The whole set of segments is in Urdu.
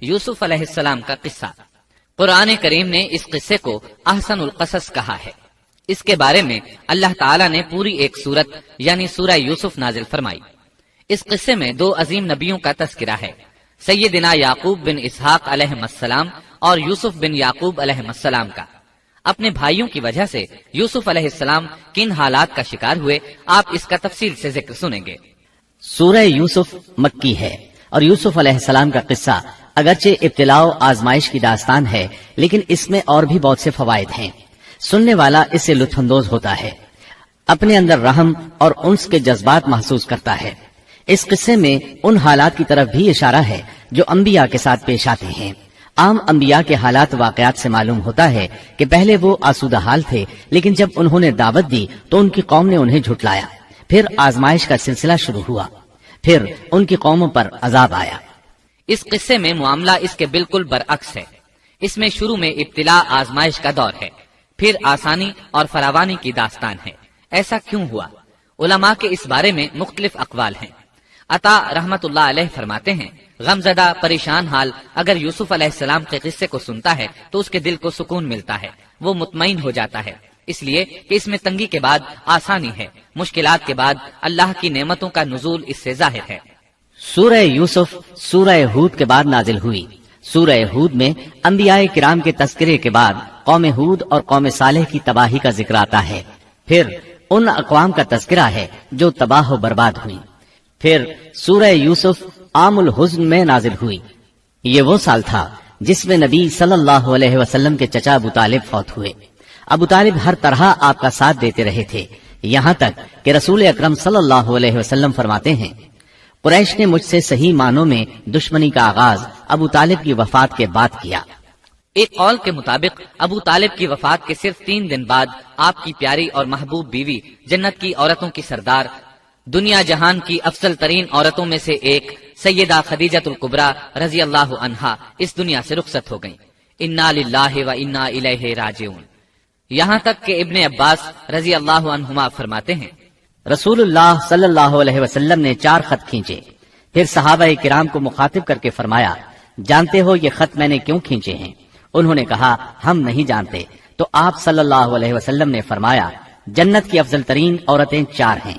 یوسف علیہ السلام کا قصہ۔ قرآن کریم نے اس قصے کو احسن القصص کہا ہے۔ اس کے بارے میں اللہ تعالیٰ نے پوری ایک سورت یعنی سورہ یوسف نازل فرمائی۔ اس قصے میں دو عظیم نبیوں کا تذکرہ ہے، سیدنا یعقوب بن اسحاق علیہ السلام اور یوسف بن یعقوب علیہ السلام کا۔ اپنے بھائیوں کی وجہ سے یوسف علیہ السلام کن حالات کا شکار ہوئے، آپ اس کا تفصیل سے ذکر سنیں گے۔ سورہ یوسف مکی ہے اور یوسف علیہ السلام کا قصہ اگرچہ ابتلاء و آزمائش کی داستان ہے، لیکن اس میں اور بھی بہت سے فوائد ہیں۔ سننے والا اس سے لطف اندوز ہوتا ہے، اپنے اندر رحم اور انس کے جذبات محسوس کرتا ہے۔ اس قصے میں ان حالات کی طرف بھی اشارہ ہے جو انبیاء کے ساتھ پیش آتے ہیں۔ عام انبیاء کے حالات واقعات سے معلوم ہوتا ہے کہ پہلے وہ آسودہ حال تھے، لیکن جب انہوں نے دعوت دی تو ان کی قوم نے انہیں جھٹلایا، پھر آزمائش کا سلسلہ شروع ہوا، پھر ان کی قوموں پر عذاب آیا۔ اس قصے میں معاملہ اس کے بالکل برعکس ہے۔ اس میں شروع میں ابتلاء آزمائش کا دور ہے، پھر آسانی اور فراوانی کی داستان ہے۔ ایسا کیوں ہوا؟ علماء کے اس بارے میں مختلف اقوال ہیں۔ عطا رحمت اللہ علیہ فرماتے ہیں، غمزدہ پریشان حال اگر یوسف علیہ السلام کے قصے کو سنتا ہے تو اس کے دل کو سکون ملتا ہے، وہ مطمئن ہو جاتا ہے، اس لیے کہ اس میں تنگی کے بعد آسانی ہے، مشکلات کے بعد اللہ کی نعمتوں کا نزول اس سے ظاہر ہے۔ سورہ یوسف سورہ ہود کے بعد نازل ہوئی۔ سورہ ہود میں انبیاء کرام کے تذکرے کے بعد قوم ہود اور قوم صالح کی تباہی کا ذکر آتا ہے، پھر ان اقوام کا تذکرہ ہے جو تباہ و برباد ہوئی۔ پھر سورہ یوسف عام الحزن میں نازل ہوئی۔ یہ وہ سال تھا جس میں نبی صلی اللہ علیہ وسلم کے چچا ابو طالب فوت ہوئے۔ ابو طالب ہر طرح آپ کا ساتھ دیتے رہے تھے، یہاں تک کہ رسول اکرم صلی اللہ علیہ وسلم فرماتے ہیں، قریش نے مجھ سے صحیح معنوں میں دشمنی کا آغاز ابو طالب کی وفات کے بعد کیا۔ ایک قول کے مطابق ابو طالب کی وفات کے صرف 3 دن بعد آپ کی پیاری اور محبوب بیوی، جنت کی عورتوں کی سردار، دنیا جہان کی افضل ترین عورتوں میں سے ایک سیدہ خدیجۃ الکبریٰ رضی اللہ عنہا اس دنیا سے رخصت ہو گئیں۔ انا للہ و انا الیہ راجعون۔ یہاں تک کہ ابن عباس رضی اللہ عنہما فرماتے ہیں، رسول اللہ صلی اللہ علیہ وسلم نے 4 خط کھینچے، پھر صحابہ کرام کو مخاطب کر کے فرمایا، جانتے ہو یہ خط میں نے کیوں کھینچے ہیں؟ انہوں نے کہا، ہم نہیں جانتے۔ تو آپ صلی اللہ علیہ وسلم نے فرمایا، جنت کی افضل ترین عورتیں 4 ہیں،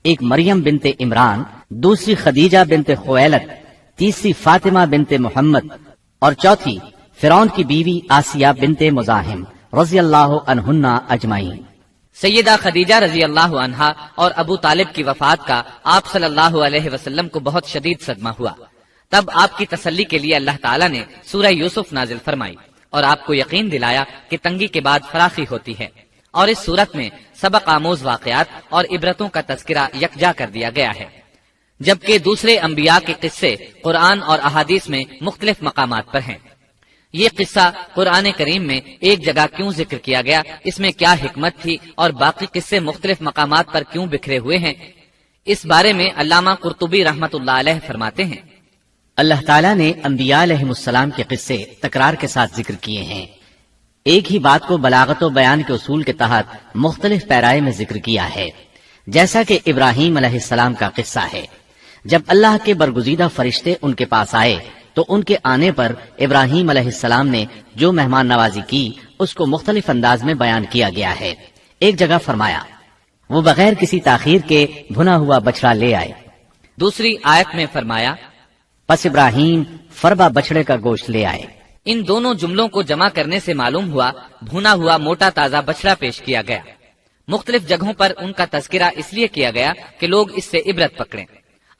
ایک مریم بنت عمران، دوسری خدیجہ بنت خویلد، تیسری فاطمہ بنت محمد، اور چوتھی فرعون کی بیوی آسیہ بنت مزاحم رضی اللہ عنہن اجمعین۔ سیدہ خدیجہ رضی اللہ عنہا اور ابو طالب کی وفات کا آپ صلی اللہ علیہ وسلم کو بہت شدید صدمہ ہوا۔ تب آپ کی تسلی کے لیے اللہ تعالیٰ نے سورہ یوسف نازل فرمائی اور آپ کو یقین دلایا کہ تنگی کے بعد فراخی ہوتی ہے، اور اس صورت میں سبق آموز واقعات اور عبرتوں کا تذکرہ یکجا کر دیا گیا ہے، جبکہ دوسرے انبیاء کے قصے قرآن اور احادیث میں مختلف مقامات پر ہیں۔ یہ قصہ قرآن کریم میں ایک جگہ کیوں ذکر کیا گیا، اس میں کیا حکمت تھی، اور باقی قصے مختلف مقامات پر کیوں بکھرے ہوئے ہیں، اس بارے میں علامہ قرطبی رحمت اللہ علیہ فرماتے ہیں، اللہ تعالیٰ نے انبیاء علیہ السلام کے قصے تکرار کے ساتھ ذکر کیے ہیں، ایک ہی بات کو بلاغت و بیان کے اصول کے تحت مختلف پیرائے میں ذکر کیا ہے، جیسا کہ ابراہیم علیہ السلام کا قصہ ہے۔ جب اللہ کے برگزیدہ فرشتے ان کے پاس آئے تو ان کے آنے پر ابراہیم علیہ السلام نے جو مہمان نوازی کی اس کو مختلف انداز میں بیان کیا گیا ہے۔ ایک جگہ فرمایا، وہ بغیر کسی تاخیر کے بھنا ہوا بچڑا لے آئے۔ دوسری آیت میں فرمایا، پس ابراہیم فربا بچڑے کا گوشت لے آئے۔ ان دونوں جملوں کو جمع کرنے سے معلوم ہوا بھونا ہوا موٹا تازہ بچڑا پیش کیا گیا۔ مختلف جگہوں پر ان کا تذکرہ اس لیے کیا گیا کہ لوگ اس سے عبرت پکڑیں۔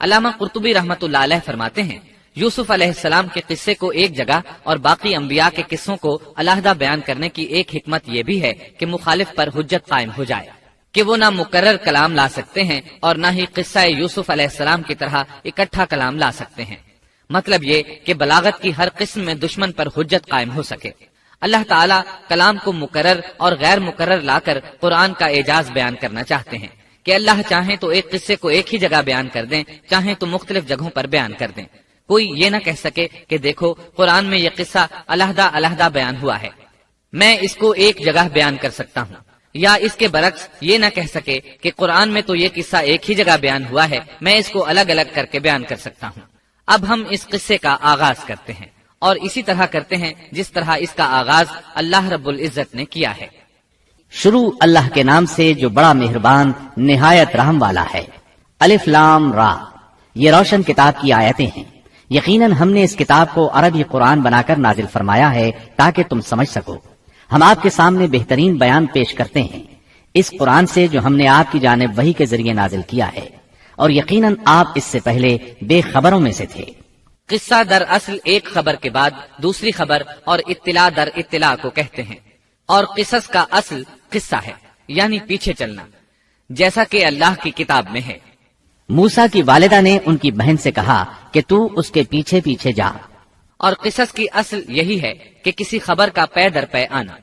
علامہ قرطبی رحمت اللہ علیہ فرماتے ہیں، یوسف علیہ السلام کے قصے کو ایک جگہ اور باقی انبیاء کے قصوں کو علیحدہ بیان کرنے کی ایک حکمت یہ بھی ہے کہ مخالف پر حجت قائم ہو جائے کہ وہ نہ مکرر کلام لا سکتے ہیں اور نہ ہی قصہ یوسف علیہ السلام کی طرح اکٹھا کلام لا سکتے ہیں۔ مطلب یہ کہ بلاغت کی ہر قسم میں دشمن پر حجت قائم ہو سکے۔ اللہ تعالیٰ کلام کو مکرر اور غیر مکرر لا کر قرآن کا اعجاز بیان کرنا چاہتے ہیں کہ اللہ چاہیں تو ایک قصے کو ایک ہی جگہ بیان کر دیں، چاہیں تو مختلف جگہوں پر بیان کر دیں۔ کوئی یہ نہ کہہ سکے کہ دیکھو قرآن میں یہ قصہ علیحدہ علیحدہ بیان ہوا ہے، میں اس کو ایک جگہ بیان کر سکتا ہوں، یا اس کے برعکس یہ نہ کہہ سکے کہ قرآن میں تو یہ قصہ ایک ہی جگہ بیان ہوا ہے، میں اس کو الگ الگ کر کے بیان کر سکتا ہوں۔ اب ہم اس قصے کا آغاز کرتے ہیں اور اسی طرح کرتے ہیں جس طرح اس کا آغاز اللہ رب العزت نے کیا ہے۔ شروع اللہ کے نام سے جو بڑا مہربان نہایت رحم والا ہے۔ الف لام را، یہ روشن کتاب کی آیتیں ہیں۔ یقیناً ہم نے اس کتاب کو عربی قرآن بنا کر نازل فرمایا ہے تاکہ تم سمجھ سکو۔ ہم آپ کے سامنے بہترین بیان پیش کرتے ہیں اس قرآن سے جو ہم نے آپ کی جانب وحی کے ذریعے نازل کیا ہے، اور یقیناً آپ اس سے پہلے بے خبروں میں سے تھے۔ قصہ در اصل ایک خبر کے بعد دوسری خبر اور اطلاع در اطلاع کو کہتے ہیں، اور قصص کا اصل قصہ ہے، یعنی پیچھے چلنا، جیسا کہ اللہ کی کتاب میں ہے۔ موسیٰ کی والدہ نے ان کی بہن سے کہا کہ تو اس کے پیچھے پیچھے جا، اور قصص کی اصل یہی ہے کہ کسی خبر کا پے در پے آنا۔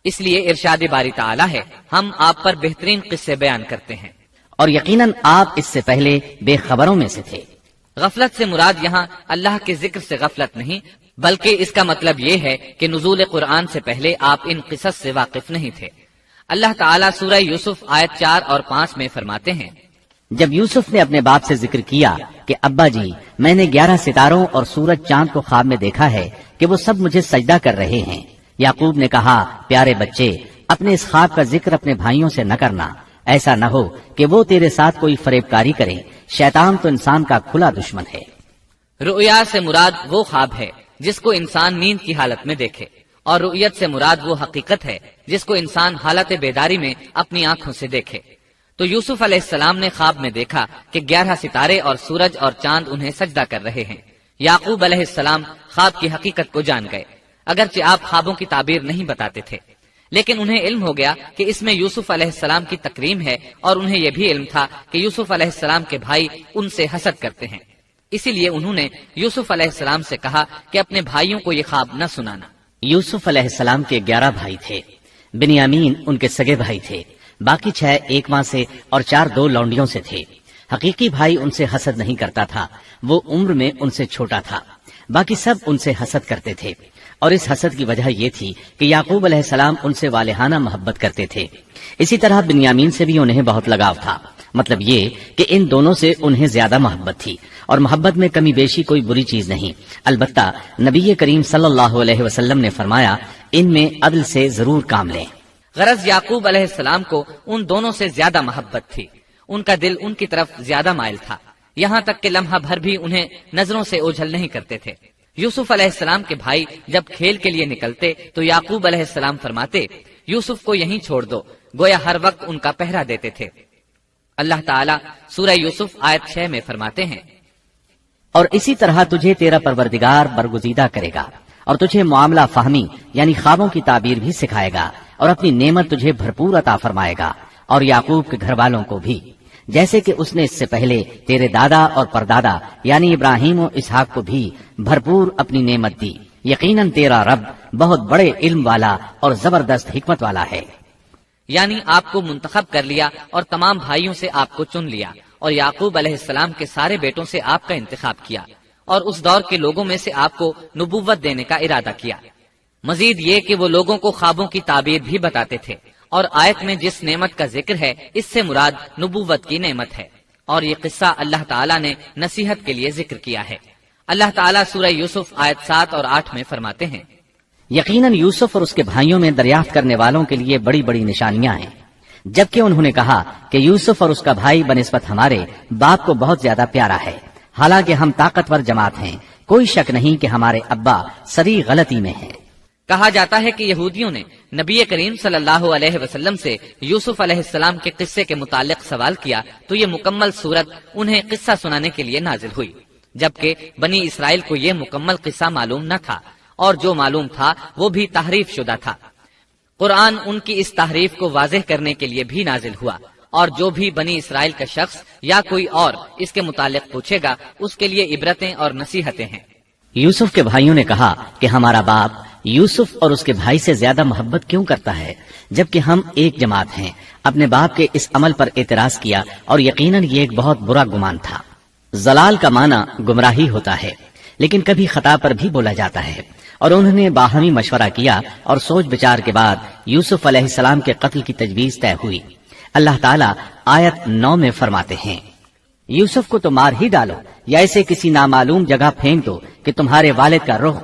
اس لیے ارشاد باری تعالی ہے، ہم آپ پر بہترین قصے بیان کرتے ہیں۔ اور یقیناً آپ اس سے پہلے بے خبروں میں سے تھے۔ غفلت سے مراد یہاں اللہ کے ذکر سے غفلت نہیں، بلکہ اس کا مطلب یہ ہے کہ نزول قرآن سے پہلے آپ ان قصص سے واقف نہیں تھے۔ اللہ تعالیٰ سورہ یوسف آیت 4 اور 5 میں فرماتے ہیں، جب یوسف نے اپنے باپ سے ذکر کیا کہ ابا جی، میں نے 11 ستاروں اور سورج چاند کو خواب میں دیکھا ہے کہ وہ سب مجھے سجدہ کر رہے ہیں، یعقوب نے کہا، پیارے بچے، اپنے اس خواب کا ذکر اپنے بھائیوں سے نہ کرنا، ایسا نہ ہو کہ وہ تیرے ساتھ کوئی فریب کاری کرے، شیطان تو انسان کا کھلا دشمن ہے۔ رؤیا سے مراد وہ خواب ہے جس کو انسان نیند کی حالت میں دیکھے، اور رؤیت سے مراد وہ حقیقت ہے جس کو انسان حالت بیداری میں اپنی آنکھوں سے دیکھے۔ تو یوسف علیہ السلام نے خواب میں دیکھا کہ 11 ستارے اور سورج اور چاند انہیں سجدہ کر رہے ہیں۔ یعقوب علیہ السلام خواب کی حقیقت کو جان گئے، اگرچہ آپ خوابوں کی تعبیر نہیں بتاتے تھے، لیکن انہیں علم ہو گیا کہ اس میں یوسف علیہ السلام کی تکریم ہے، اور انہیں یہ بھی علم تھا کہ یوسف علیہ السلام کے بھائی ان سے حسد کرتے ہیں، اسی لیے انہوں نے یوسف علیہ السلام سے کہا کہ اپنے بھائیوں کو یہ خواب نہ سنانا۔ یوسف علیہ السلام کے 11 بھائی تھے، بنیامین ان کے سگے بھائی تھے، باقی 6 ایک ماں سے اور 4 2 لونڈیوں سے تھے۔ حقیقی بھائی ان سے حسد نہیں کرتا تھا، وہ عمر میں ان سے چھوٹا تھا، باقی سب ان سے حسد کرتے تھے، اور اس حسد کی وجہ یہ تھی کہ یعقوب علیہ السلام ان سے والہانہ محبت کرتے تھے۔ اسی طرح بنیامین سے بھی انہیں بہت لگاؤ تھا، مطلب یہ کہ ان دونوں سے انہیں زیادہ محبت تھی، اور محبت میں کمی بیشی کوئی بری چیز نہیں، البتہ نبی کریم صلی اللہ علیہ وسلم نے فرمایا، ان میں عدل سے ضرور کام لیں۔ غرض یعقوب علیہ السلام کو ان دونوں سے زیادہ محبت تھی، ان کا دل ان کی طرف زیادہ مائل تھا، یہاں تک کہ لمحہ بھر بھی انہیں نظروں سے اوجھل نہیں کرتے تھے۔ یوسف علیہ السلام کے بھائی جب کھیل کے لیے نکلتے تو یعقوب علیہ السلام فرماتے، یوسف کو یہیں چھوڑ دو، گویا ہر وقت ان کا پہرا دیتے تھے۔ اللہ تعالیٰ سورہ یوسف آیت 6 میں فرماتے ہیں، اور اسی طرح تجھے تیرا پروردگار برگزیدہ کرے گا، اور تجھے معاملہ فہمی یعنی خوابوں کی تعبیر بھی سکھائے گا، اور اپنی نعمت تجھے بھرپور عطا فرمائے گا، اور یعقوب کے گھر والوں کو بھی، جیسے کہ اس نے اس سے پہلے تیرے دادا اور پردادا یعنی ابراہیم و اسحاق کو بھی بھرپور اپنی نعمت دی۔ یقیناً تیرا رب بہت بڑے علم والا اور زبردست حکمت والا ہے۔ یعنی آپ کو منتخب کر لیا اور تمام بھائیوں سے آپ کو چن لیا، اور یعقوب علیہ السلام کے سارے بیٹوں سے آپ کا انتخاب کیا، اور اس دور کے لوگوں میں سے آپ کو نبوت دینے کا ارادہ کیا۔ مزید یہ کہ وہ لوگوں کو خوابوں کی تعبیر بھی بتاتے تھے، اور آیت میں جس نعمت کا ذکر ہے اس سے مراد نبوت کی نعمت ہے، اور یہ قصہ اللہ تعالیٰ نے نصیحت کے لیے ذکر کیا ہے۔ اللہ تعالیٰ سورہ یوسف آیت 7 اور 8 میں فرماتے ہیں، یقیناً یوسف اور اس کے بھائیوں میں دریافت کرنے والوں کے لیے بڑی بڑی نشانیاں ہیں، جبکہ انہوں نے کہا کہ یوسف اور اس کا بھائی بنسبت ہمارے باپ کو بہت زیادہ پیارا ہے، حالانکہ ہم طاقتور جماعت ہیں، کوئی شک نہیں کہ ہمارے ابا سری غلطی میں ہیں۔ کہا جاتا ہے کہ یہودیوں نے نبی کریم صلی اللہ علیہ وسلم سے یوسف علیہ السلام کے قصے کے متعلق سوال کیا تو یہ مکمل صورت انہیں قصہ سنانے کے لیے نازل ہوئی، جبکہ بنی اسرائیل کو یہ مکمل قصہ معلوم نہ تھا، اور جو معلوم تھا وہ بھی تحریف شدہ تھا۔ قرآن ان کی اس تحریف کو واضح کرنے کے لیے بھی نازل ہوا، اور جو بھی بنی اسرائیل کا شخص یا کوئی اور اس کے متعلق پوچھے گا اس کے لیے عبرتیں اور نصیحتیں ہیں۔ یوسف کے بھائیوں نے کہا کہ ہمارا باپ یوسف اور اس کے بھائی سے زیادہ محبت کیوں کرتا ہے، جبکہ ہم ایک جماعت ہیں۔ اپنے باپ کے اس عمل پر اعتراض کیا، اور یقیناً یہ ایک بہت برا گمان تھا۔ زلال کا معنی گمراہی ہوتا ہے، لیکن کبھی خطا پر بھی بولا جاتا ہے، اور انہوں نے باہمی مشورہ کیا اور سوچ بچار کے بعد یوسف علیہ السلام کے قتل کی تجویز طے ہوئی۔ اللہ تعالیٰ آیت 9 میں فرماتے ہیں، یوسف کو تو مار ہی ڈالو یا اسے کسی نامعلوم جگہ پھینک دو کہ تمہارے والد کا رخ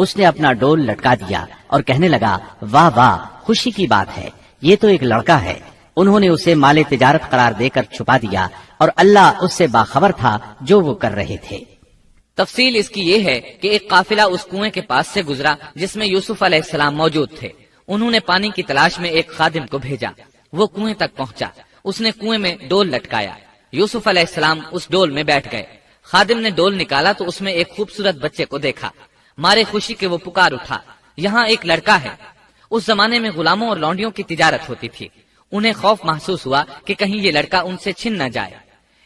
اس نے اپنا ڈول لٹکا دیا اور کہنے لگا واہ واہ خوشی کی بات ہے، یہ تو ایک لڑکا ہے۔ انہوں نے اسے مال تجارت قرار دے کر چھپا دیا اور اللہ اس سے باخبر تھا جو وہ کر رہے تھے۔ تفصیل اس کی یہ ہے کہ ایک قافلہ اس کنویں کے پاس سے گزرا جس میں یوسف علیہ السلام موجود تھے۔ انہوں نے پانی کی تلاش میں ایک خادم کو بھیجا، وہ کنویں تک پہنچا، اس نے کنویں میں ڈول لٹکایا، یوسف علیہ السلام اس ڈول میں بیٹھ گئے۔ خادم نے ڈول نکالا تو اس میں ایک خوبصورت بچے کو دیکھا، مارے خوشی کے وہ پکار اٹھا، یہاں ایک لڑکا ہے۔ اس زمانے میں غلاموں اور لونڈیوں کی تجارت ہوتی تھی، انہیں خوف محسوس ہوا کہ کہیں یہ لڑکا ان سے چھن نہ جائے۔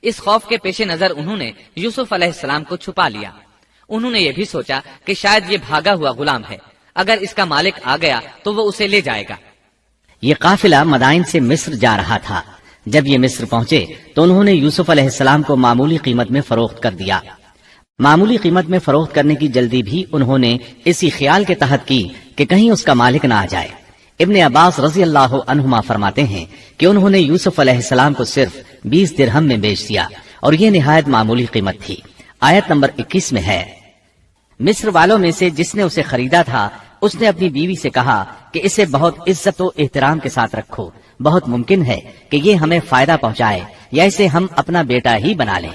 اس خوف کے پیش نظر انہوں نے یوسف علیہ السلام کو چھپا لیا۔ انہوں نے یہ بھی سوچا کہ شاید یہ بھاگا ہوا غلام ہے، اگر اس کا مالک آ گیا تو وہ اسے لے جائے گا۔ یہ قافلہ مدائن سے مصر جا رہا تھا۔ جب یہ مصر پہنچے تو انہوں نے یوسف علیہ السلام کو معمولی قیمت میں فروخت کر دیا۔ معمولی قیمت میں فروخت کرنے کی جلدی بھی انہوں نے اسی خیال کے تحت کی کہ کہیں اس کا مالک نہ آ جائے۔ ابن عباس رضی اللہ عنہما فرماتے ہیں کہ انہوں نے یوسف علیہ السلام کو صرف 20 درہم میں بیچ دیا اور یہ نہایت معمولی قیمت تھی۔ آیت نمبر 21 میں ہے، مصر والوں میں سے جس نے اسے خریدا تھا اس نے اپنی بیوی سے کہا کہ اسے بہت عزت و احترام کے ساتھ رکھو، بہت ممکن ہے کہ یہ ہمیں فائدہ پہنچائے یا اسے ہم اپنا بیٹا ہی بنا لیں۔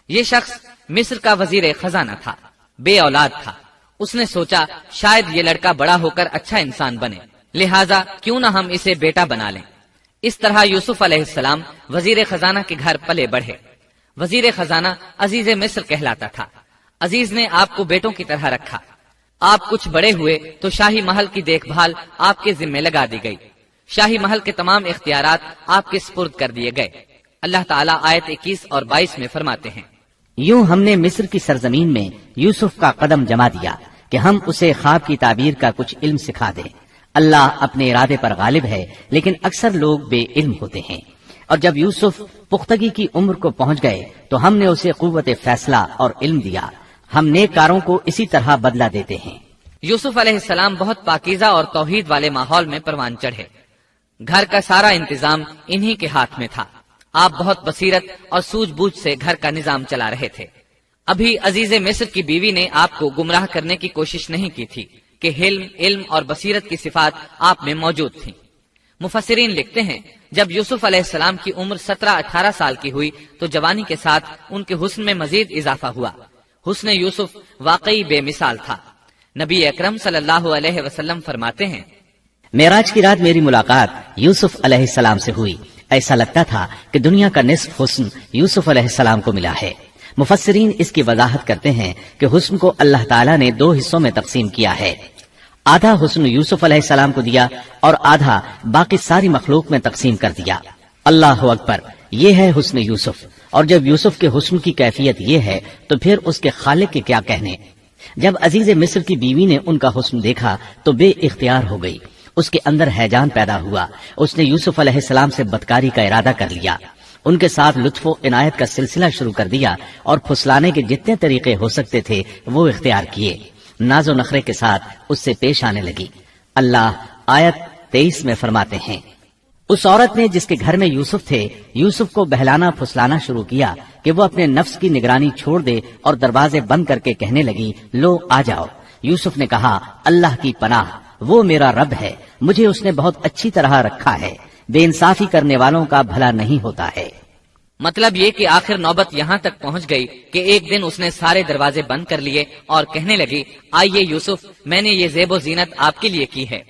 یہ شخص مصر کا وزیر خزانہ تھا، بے اولاد تھا۔ اس نے سوچا شاید یہ لڑکا بڑا ہو کر اچھا انسان بنے، لہٰذا کیوں نہ ہم اسے بیٹا بنا لیں۔ اس طرح یوسف علیہ السلام وزیر خزانہ کے گھر پلے بڑھے۔ وزیر خزانہ عزیز مصر کہلاتا تھا۔ عزیز نے آپ کو بیٹوں کی طرح رکھا۔ آپ کچھ بڑے ہوئے تو شاہی محل کی دیکھ بھال آپ کے ذمہ لگا دی گئی، شاہی محل کے تمام اختیارات آپ کے سپرد کر دیے گئے۔ اللہ تعالیٰ آیت 21 اور 22 میں فرماتے ہیں، یوں ہم نے مصر کی سرزمین میں یوسف کا قدم جما دیا کہ ہم اسے خواب کی تعبیر کا کچھ علم سکھا دیں۔ اللہ اپنے ارادے پر غالب ہے، لیکن اکثر لوگ بے علم ہوتے ہیں۔ اور جب یوسف پختگی کی عمر کو پہنچ گئے تو ہم نے اسے قوت فیصلہ اور علم دیا۔ ہم نیک کاروں کو اسی طرح بدلہ دیتے ہیں۔ یوسف علیہ السلام بہت پاکیزہ اور توحید والے ماحول میں پروان چڑھے۔ گھر کا سارا انتظام انہی کے ہاتھ میں تھا۔ آپ بہت بصیرت اور سوجھ بوجھ سے گھر کا نظام چلا رہے تھے۔ ابھی عزیز مصر کی بیوی نے آپ کو گمراہ کرنے کی کوشش نہیں کی تھی کہ علم اور بصیرت کی صفات آپ میں موجود تھیں۔ مفسرین لکھتے ہیں جب یوسف علیہ السلام کی عمر 17-18 سال کی ہوئی تو جوانی کے ساتھ ان کے حسن میں مزید اضافہ ہوا۔ حسن یوسف واقعی بے مثال تھا۔ نبی اکرم صلی اللہ علیہ وسلم فرماتے ہیں، معراج کی رات میری ملاقات یوسف علیہ السلام سے ہوئی، ایسا لگتا تھا کہ دنیا کا نصف حسن یوسف علیہ السلام کو ملا ہے۔ مفسرین اس کی وضاحت کرتے ہیں کہ حسن کو اللہ تعالیٰ نے 2 حصوں میں تقسیم کیا ہے، آدھا حسن یوسف علیہ السلام کو دیا اور آدھا باقی ساری مخلوق میں تقسیم کر دیا۔ اللہ اکبر، یہ ہے حسن یوسف۔ اور جب یوسف کے حسن کی کیفیت یہ ہے تو پھر اس کے خالق کے کیا کہنے۔ جب عزیز مصر کی بیوی نے ان کا حسن دیکھا تو بے اختیار ہو گئی، اس کے اندر ہیجان پیدا ہوا۔ اس نے یوسف علیہ السلام سے بدکاری کا ارادہ کر لیا، ان کے ساتھ لطف و عنایت کا سلسلہ شروع کر دیا اور پھسلانے کے جتنے طریقے ہو سکتے تھے وہ اختیار کیے۔ ناز و نخرے کے ساتھ اس سے پیش آنے لگی۔ اللہ آیت 23 میں فرماتے ہیں، اس عورت نے جس کے گھر میں یوسف تھے یوسف کو بہلانا پھسلانا شروع کیا کہ وہ اپنے نفس کی نگرانی چھوڑ دے اور دروازے بند کر کے کہنے لگی، لو آ جاؤ۔ یوسف نے کہا، اللہ کی پناہ، وہ میرا رب ہے، مجھے اس نے بہت اچھی طرح رکھا ہے، بے انصافی کرنے والوں کا بھلا نہیں ہوتا ہے۔ مطلب یہ کہ آخر نوبت یہاں تک پہنچ گئی کہ ایک دن اس نے سارے دروازے بند کر لیے اور کہنے لگی، آئیے یوسف، میں نے یہ زیب و زینت آپ کے لیے کی ہے۔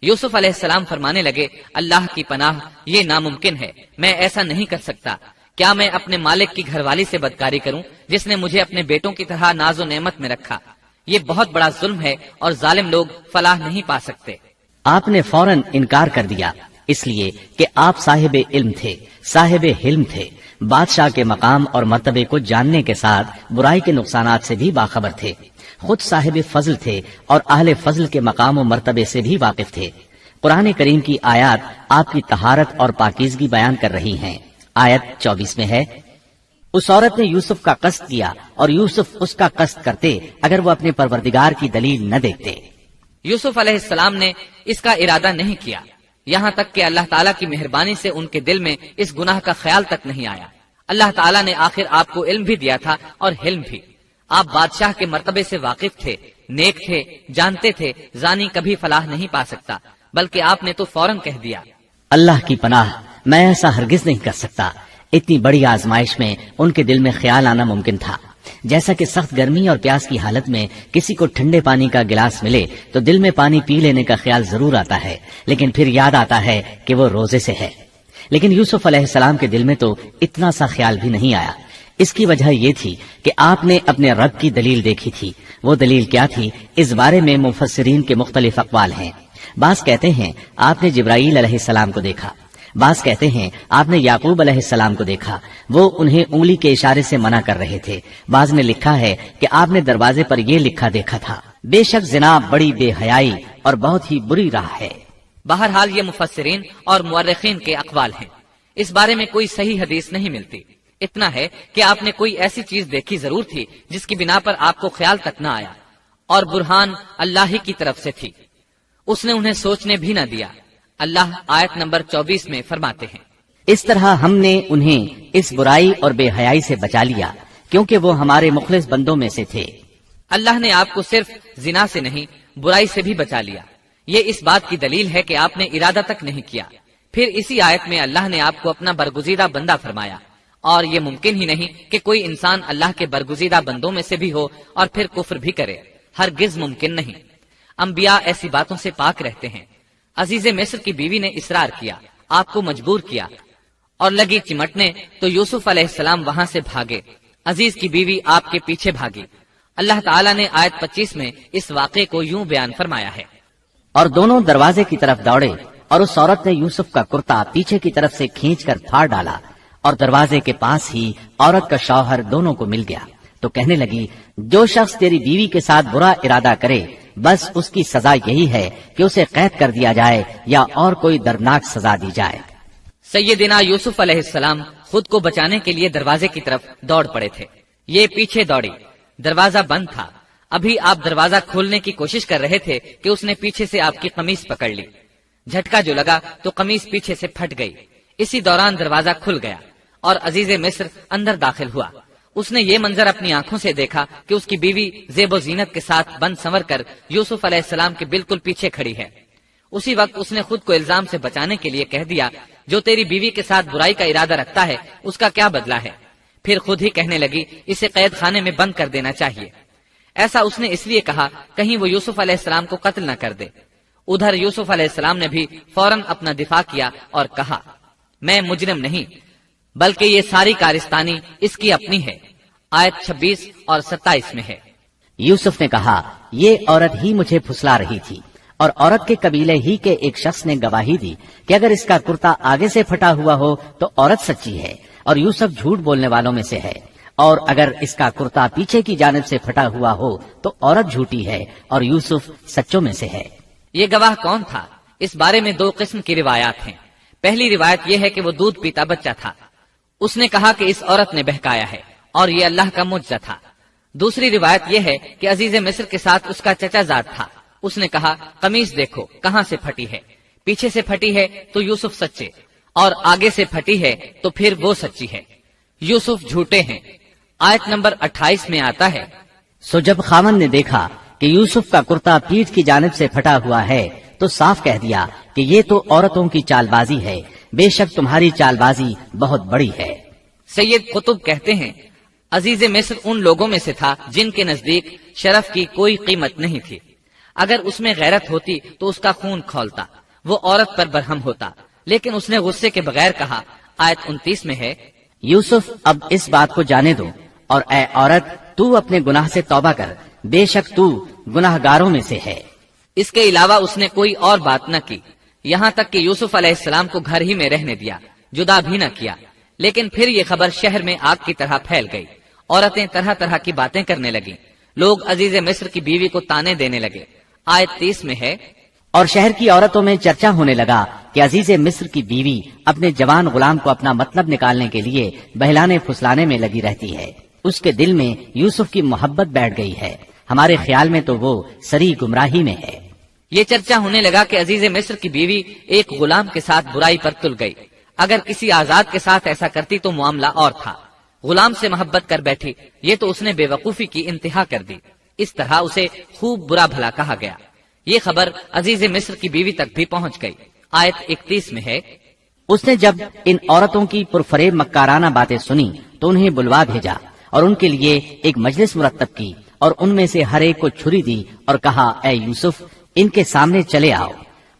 یوسف علیہ السلام فرمانے لگے، اللہ کی پناہ، یہ ناممکن ہے، میں ایسا نہیں کر سکتا۔ کیا میں اپنے مالک کی گھر والی سے بدکاری کروں جس نے مجھے اپنے بیٹوں کی طرح ناز و نعمت میں رکھا؟ یہ بہت بڑا ظلم ہے اور ظالم لوگ فلاح نہیں پا سکتے۔ آپ نے فوراً انکار کر دیا، اس لیے کہ آپ صاحب علم تھے، صاحب حلم تھے، بادشاہ کے مقام اور مرتبے کو جاننے کے ساتھ برائی کے نقصانات سے بھی باخبر تھے، خود صاحب فضل تھے اور اہل فضل کے مقام و مرتبے سے بھی واقف تھے۔ قرآن کریم کی آیات آپ کی طہارت اور پاکیزگی بیان کر رہی ہیں۔ آیت 24 میں ہے، اس عورت نے یوسف کا قصد کیا اور یوسف اس کا قصد کرتے اگر وہ اپنے پروردگار کی دلیل نہ دیکھتے۔ یوسف علیہ السلام نے اس کا ارادہ نہیں کیا، یہاں تک کہ اللہ تعالیٰ کی مہربانی سے ان کے دل میں اس گناہ کا خیال تک نہیں آیا۔ اللہ تعالیٰ نے آخر آپ کو علم بھی دیا تھا اور حلم بھی۔ آپ بادشاہ کے مرتبے سے واقف تھے، نیک تھے، جانتے تھے زانی کبھی فلاح نہیں پا سکتا، بلکہ آپ نے تو فوراً کہہ دیا۔ اللہ کی پناہ، میں ایسا ہرگز نہیں کر سکتا۔ اتنی بڑی آزمائش میں ان کے دل میں خیال آنا ممکن تھا، جیسا کہ سخت گرمی اور پیاس کی حالت میں کسی کو ٹھنڈے پانی کا گلاس ملے تو دل میں پانی پی لینے کا خیال ضرور آتا ہے، لیکن پھر یاد آتا ہے کہ وہ روزے سے ہے۔ لیکن یوسف علیہ السلام کے دل میں تو اتنا سا خیال بھی نہیں آیا۔ اس کی وجہ یہ تھی کہ آپ نے اپنے رب کی دلیل دیکھی تھی۔ وہ دلیل کیا تھی، اس بارے میں مفسرین کے مختلف اقوال ہیں۔ بعض کہتے ہیں آپ نے جبرائیل علیہ السلام کو دیکھا، بعض کہتے ہیں آپ نے یعقوب علیہ السلام کو دیکھا، وہ انہیں انگلی کے اشارے سے منع کر رہے تھے۔ بعض نے لکھا ہے کہ آپ نے دروازے پر یہ لکھا دیکھا تھا، بے شک زنا بڑی بے حیائی اور بہت ہی بری راہ ہے۔ بہرحال یہ مفسرین اور مورخین کے اقوال ہیں، اس بارے میں کوئی صحیح حدیث نہیں ملتی۔ اتنا ہے کہ آپ نے کوئی ایسی چیز دیکھی ضرور تھی جس کی بنا پر آپ کو خیال تک نہ آیا، اور برہان اللہ ہی کی طرف سے تھی، اس نے انہیں سوچنے بھی نہ دیا۔ اللہ آیت نمبر 24 میں فرماتے ہیں، اس طرح ہم نے انہیں اس برائی اور بے حیائی سے بچا لیا کیونکہ وہ ہمارے مخلص بندوں میں سے تھے۔ اللہ نے آپ کو صرف زنا سے نہیں برائی سے بھی بچا لیا۔ یہ اس بات کی دلیل ہے کہ آپ نے ارادہ تک نہیں کیا۔ پھر اسی آیت میں اللہ نے آپ کو اپنا برگزیدہ بندہ فرمایا، اور یہ ممکن ہی نہیں کہ کوئی انسان اللہ کے برگزیدہ بندوں میں سے بھی ہو اور پھر کفر بھی کرے، ہرگز ممکن نہیں۔ انبیاء ایسی باتوں سے پاک رہتے ہیں۔ عزیز مصر کی بیوی نے اصرار کیا، آپ کو مجبور کیا اور لگی چمٹنے تو یوسف علیہ السلام وہاں سے بھاگے۔ عزیز کی بیوی آپ کے پیچھے بھاگی۔ اللہ تعالیٰ نے آیت 25 میں اس واقعے کو یوں بیان فرمایا ہے، اور دونوں دروازے کی طرف دوڑے اور اس عورت نے یوسف کا کرتا پیچھے کی طرف سے کھینچ کر پھاڑ ڈالا، اور دروازے کے پاس ہی عورت کا شوہر دونوں کو مل گیا۔ تو کہنے لگی، جو شخص تیری بیوی کے ساتھ برا ارادہ کرے بس اس کی سزا یہی ہے کہ اسے قید کر دیا جائے یا اور کوئی دردناک سزا دی جائے۔ سیدنا یوسف علیہ السلام خود کو بچانے کے لیے دروازے کی طرف دوڑ پڑے تھے۔ یہ پیچھے دوڑی، دروازہ بند تھا۔ ابھی آپ دروازہ کھولنے کی کوشش کر رہے تھے کہ اس نے پیچھے سے آپ کی قمیص پکڑ لی۔ جھٹکا جو لگا تو قمیص پیچھے سے پھٹ گئی۔ اسی دوران دروازہ کھل گیا اور عزیز مصر اندر داخل ہوا۔ اس نے یہ منظر اپنی آنکھوں سے دیکھا کہ اس کی بیوی زیب و زینت کے ساتھ بند سنور کر یوسف علیہ السلام کے بالکل پیچھے کھڑی ہے۔ اسی وقت اس نے خود کو الزام سے بچانے کے لیے کہہ دیا، جو تیری بیوی کے ساتھ برائی کا ارادہ رکھتا ہے اس کا کیا بدلہ ہے؟ پھر خود ہی کہنے لگی، اسے قید خانے میں بند کر دینا چاہیے۔ ایسا اس نے اس لیے کہا کہیں وہ یوسف علیہ السلام کو قتل نہ کر دے۔ ادھر یوسف علیہ السلام نے بھی فوراً اپنا دفاع کیا اور کہا، میں مجرم نہیں، بلکہ یہ ساری کارستانی اس کی اپنی ہے۔ آیت 26 اور 27 میں ہے۔ یوسف نے کہا، یہ عورت ہی مجھے پھسلا رہی تھی، اور عورت کے قبیلے ہی کے ایک شخص نے گواہی دی کہ اگر اس کا کرتا آگے سے پھٹا ہوا ہو تو عورت سچی ہے اور یوسف جھوٹ بولنے والوں میں سے ہے، اور اگر اس کا کرتا پیچھے کی جانب سے پھٹا ہوا ہو تو عورت جھوٹی ہے اور یوسف سچوں میں سے ہے۔ یہ گواہ کون تھا؟ اس بارے میں دو قسم کی روایات ہیں۔ پہلی روایت یہ ہے کہ وہ دودھ پیتا بچہ تھا، اس نے کہا کہ اس عورت نے بہکایا ہے اور یہ اللہ کا معجزہ تھا۔ دوسری روایت یہ ہے کہ عزیز مصر کے ساتھ اس کا چچا زاد تھا، اس نے کہا، قمیص دیکھو کہاں سے پھٹی ہے، پیچھے سے پھٹی ہے تو یوسف سچے، اور آگے سے پھٹی ہے تو پھر وہ سچی ہے، یوسف جھوٹے ہیں۔ آیت نمبر 28 میں آتا ہے، سو جب خاوند نے دیکھا کہ یوسف کا کرتا پیٹھ کی جانب سے پھٹا ہوا ہے تو صاف کہہ دیا کہ یہ تو عورتوں کی چال بازی ہے، بے شک تمہاری چال بازی بہت بڑی ہے۔ سید قطب کہتے ہیں، عزیز مصر ان لوگوں میں سے تھا جن کے نزدیک شرف کی کوئی قیمت نہیں تھی۔ اگر اس میں غیرت ہوتی تو اس کا خون کھولتا، وہ عورت پر برہم ہوتا، لیکن اس نے غصے کے بغیر کہا۔ آیت 29 میں ہے، یوسف اب اس بات کو جانے دو، اور اے عورت تو اپنے گناہ سے توبہ کر، بے شک تو گناہ گاروں میں سے ہے۔ اس کے علاوہ اس نے کوئی اور بات نہ کی، یہاں تک کہ یوسف علیہ السلام کو گھر ہی میں رہنے دیا، جدا بھی نہ کیا۔ لیکن پھر یہ خبر شہر میں آگ کی طرح پھیل گئی، عورتیں طرح طرح کی باتیں کرنے لگیں، لوگ عزیز مصر کی بیوی کو تانے دینے لگے۔ آیت 30 میں ہے، اور شہر کی عورتوں میں چرچا ہونے لگا کہ عزیز مصر کی بیوی اپنے جوان غلام کو اپنا مطلب نکالنے کے لیے بہلانے پھسلانے میں لگی رہتی ہے، اس کے دل میں یوسف کی محبت بیٹھ گئی ہے، ہمارے خیال میں تو وہ سری گمراہی میں ہے۔ یہ چرچا ہونے لگا کہ عزیز مصر کی بیوی ایک غلام کے ساتھ برائی پر تل گئی، اگر کسی آزاد کے ساتھ ایسا کرتی تو معاملہ اور تھا، غلام سے محبت کر بیٹھی، یہ تو اس نے بے وقوفی کی انتہا کر دی۔ اس طرح اسے خوب برا بھلا کہا گیا۔ یہ خبر عزیز مصر کی بیوی تک بھی پہنچ گئی۔ آیت 31 میں ہے، اس نے جب ان عورتوں کی پرفریب مکارانہ باتیں سنی تو انہیں بلوا بھیجا اور ان کے لیے ایک مجلس مرتب کی اور ان میں سے ہر ایک کو چھری دی اور کہا، اے یوسف ان کے سامنے چلے آؤ۔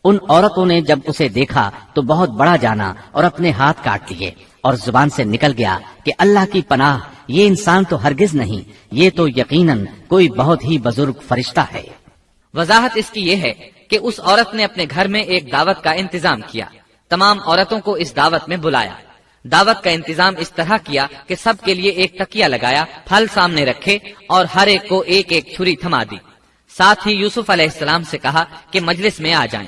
ان عورتوں نے جب اسے دیکھا تو بہت بڑا جانا اور اپنے ہاتھ کاٹ لیے اور زبان سے نکل گیا کہ اللہ کی پناہ، یہ انسان تو ہرگز نہیں، یہ تو یقیناً کوئی بہت ہی بزرگ فرشتہ ہے۔ وضاحت اس کی یہ ہے کہ اس عورت نے اپنے گھر میں ایک دعوت کا انتظام کیا، تمام عورتوں کو اس دعوت میں بلایا۔ دعوت کا انتظام اس طرح کیا کہ سب کے لیے ایک تکیہ لگایا، پھل سامنے رکھے اور ہر ایک کو ایک ایک چھری تھما دی۔ ساتھ ہی یوسف علیہ السلام سے کہا کہ مجلس میں آ جائیں۔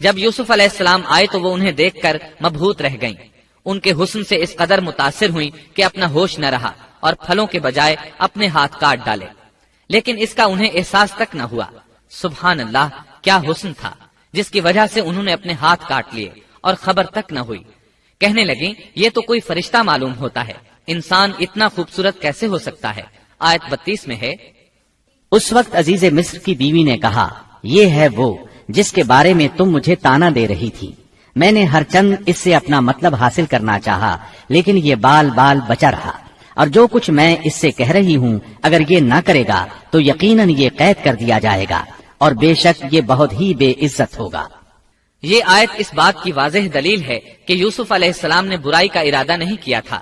جب یوسف علیہ السلام آئے تو وہ انہیں دیکھ کر مبہوت رہ گئیں۔ ان کے حسن سے اس قدر متاثر ہوئیں کہ اپنا ہوش نہ رہا اور پھلوں کے بجائے اپنے ہاتھ کاٹ ڈالے، لیکن اس کا انہیں احساس تک نہ ہوا۔ سبحان اللہ، کیا حسن تھا جس کی وجہ سے انہوں نے اپنے ہاتھ کاٹ لیے اور خبر تک نہ ہوئی۔ کہنے لگیں، یہ تو کوئی فرشتہ معلوم ہوتا ہے، انسان اتنا خوبصورت کیسے ہو سکتا ہے۔ آیت 32 میں ہے، اس وقت عزیز مصر کی بیوی نے کہا، یہ ہے وہ جس کے بارے میں تم مجھے تانا دے رہی تھی۔ میں نے ہر چند اس سے اپنا مطلب حاصل کرنا چاہا، لیکن یہ بال بال بچا رہا، اور جو کچھ میں اس سے کہہ رہی ہوں اگر یہ نہ کرے گا تو یقیناً یہ قید کر دیا جائے گا اور بے شک یہ بہت ہی بے عزت ہوگا۔ یہ آیت اس بات کی واضح دلیل ہے کہ یوسف علیہ السلام نے برائی کا ارادہ نہیں کیا تھا۔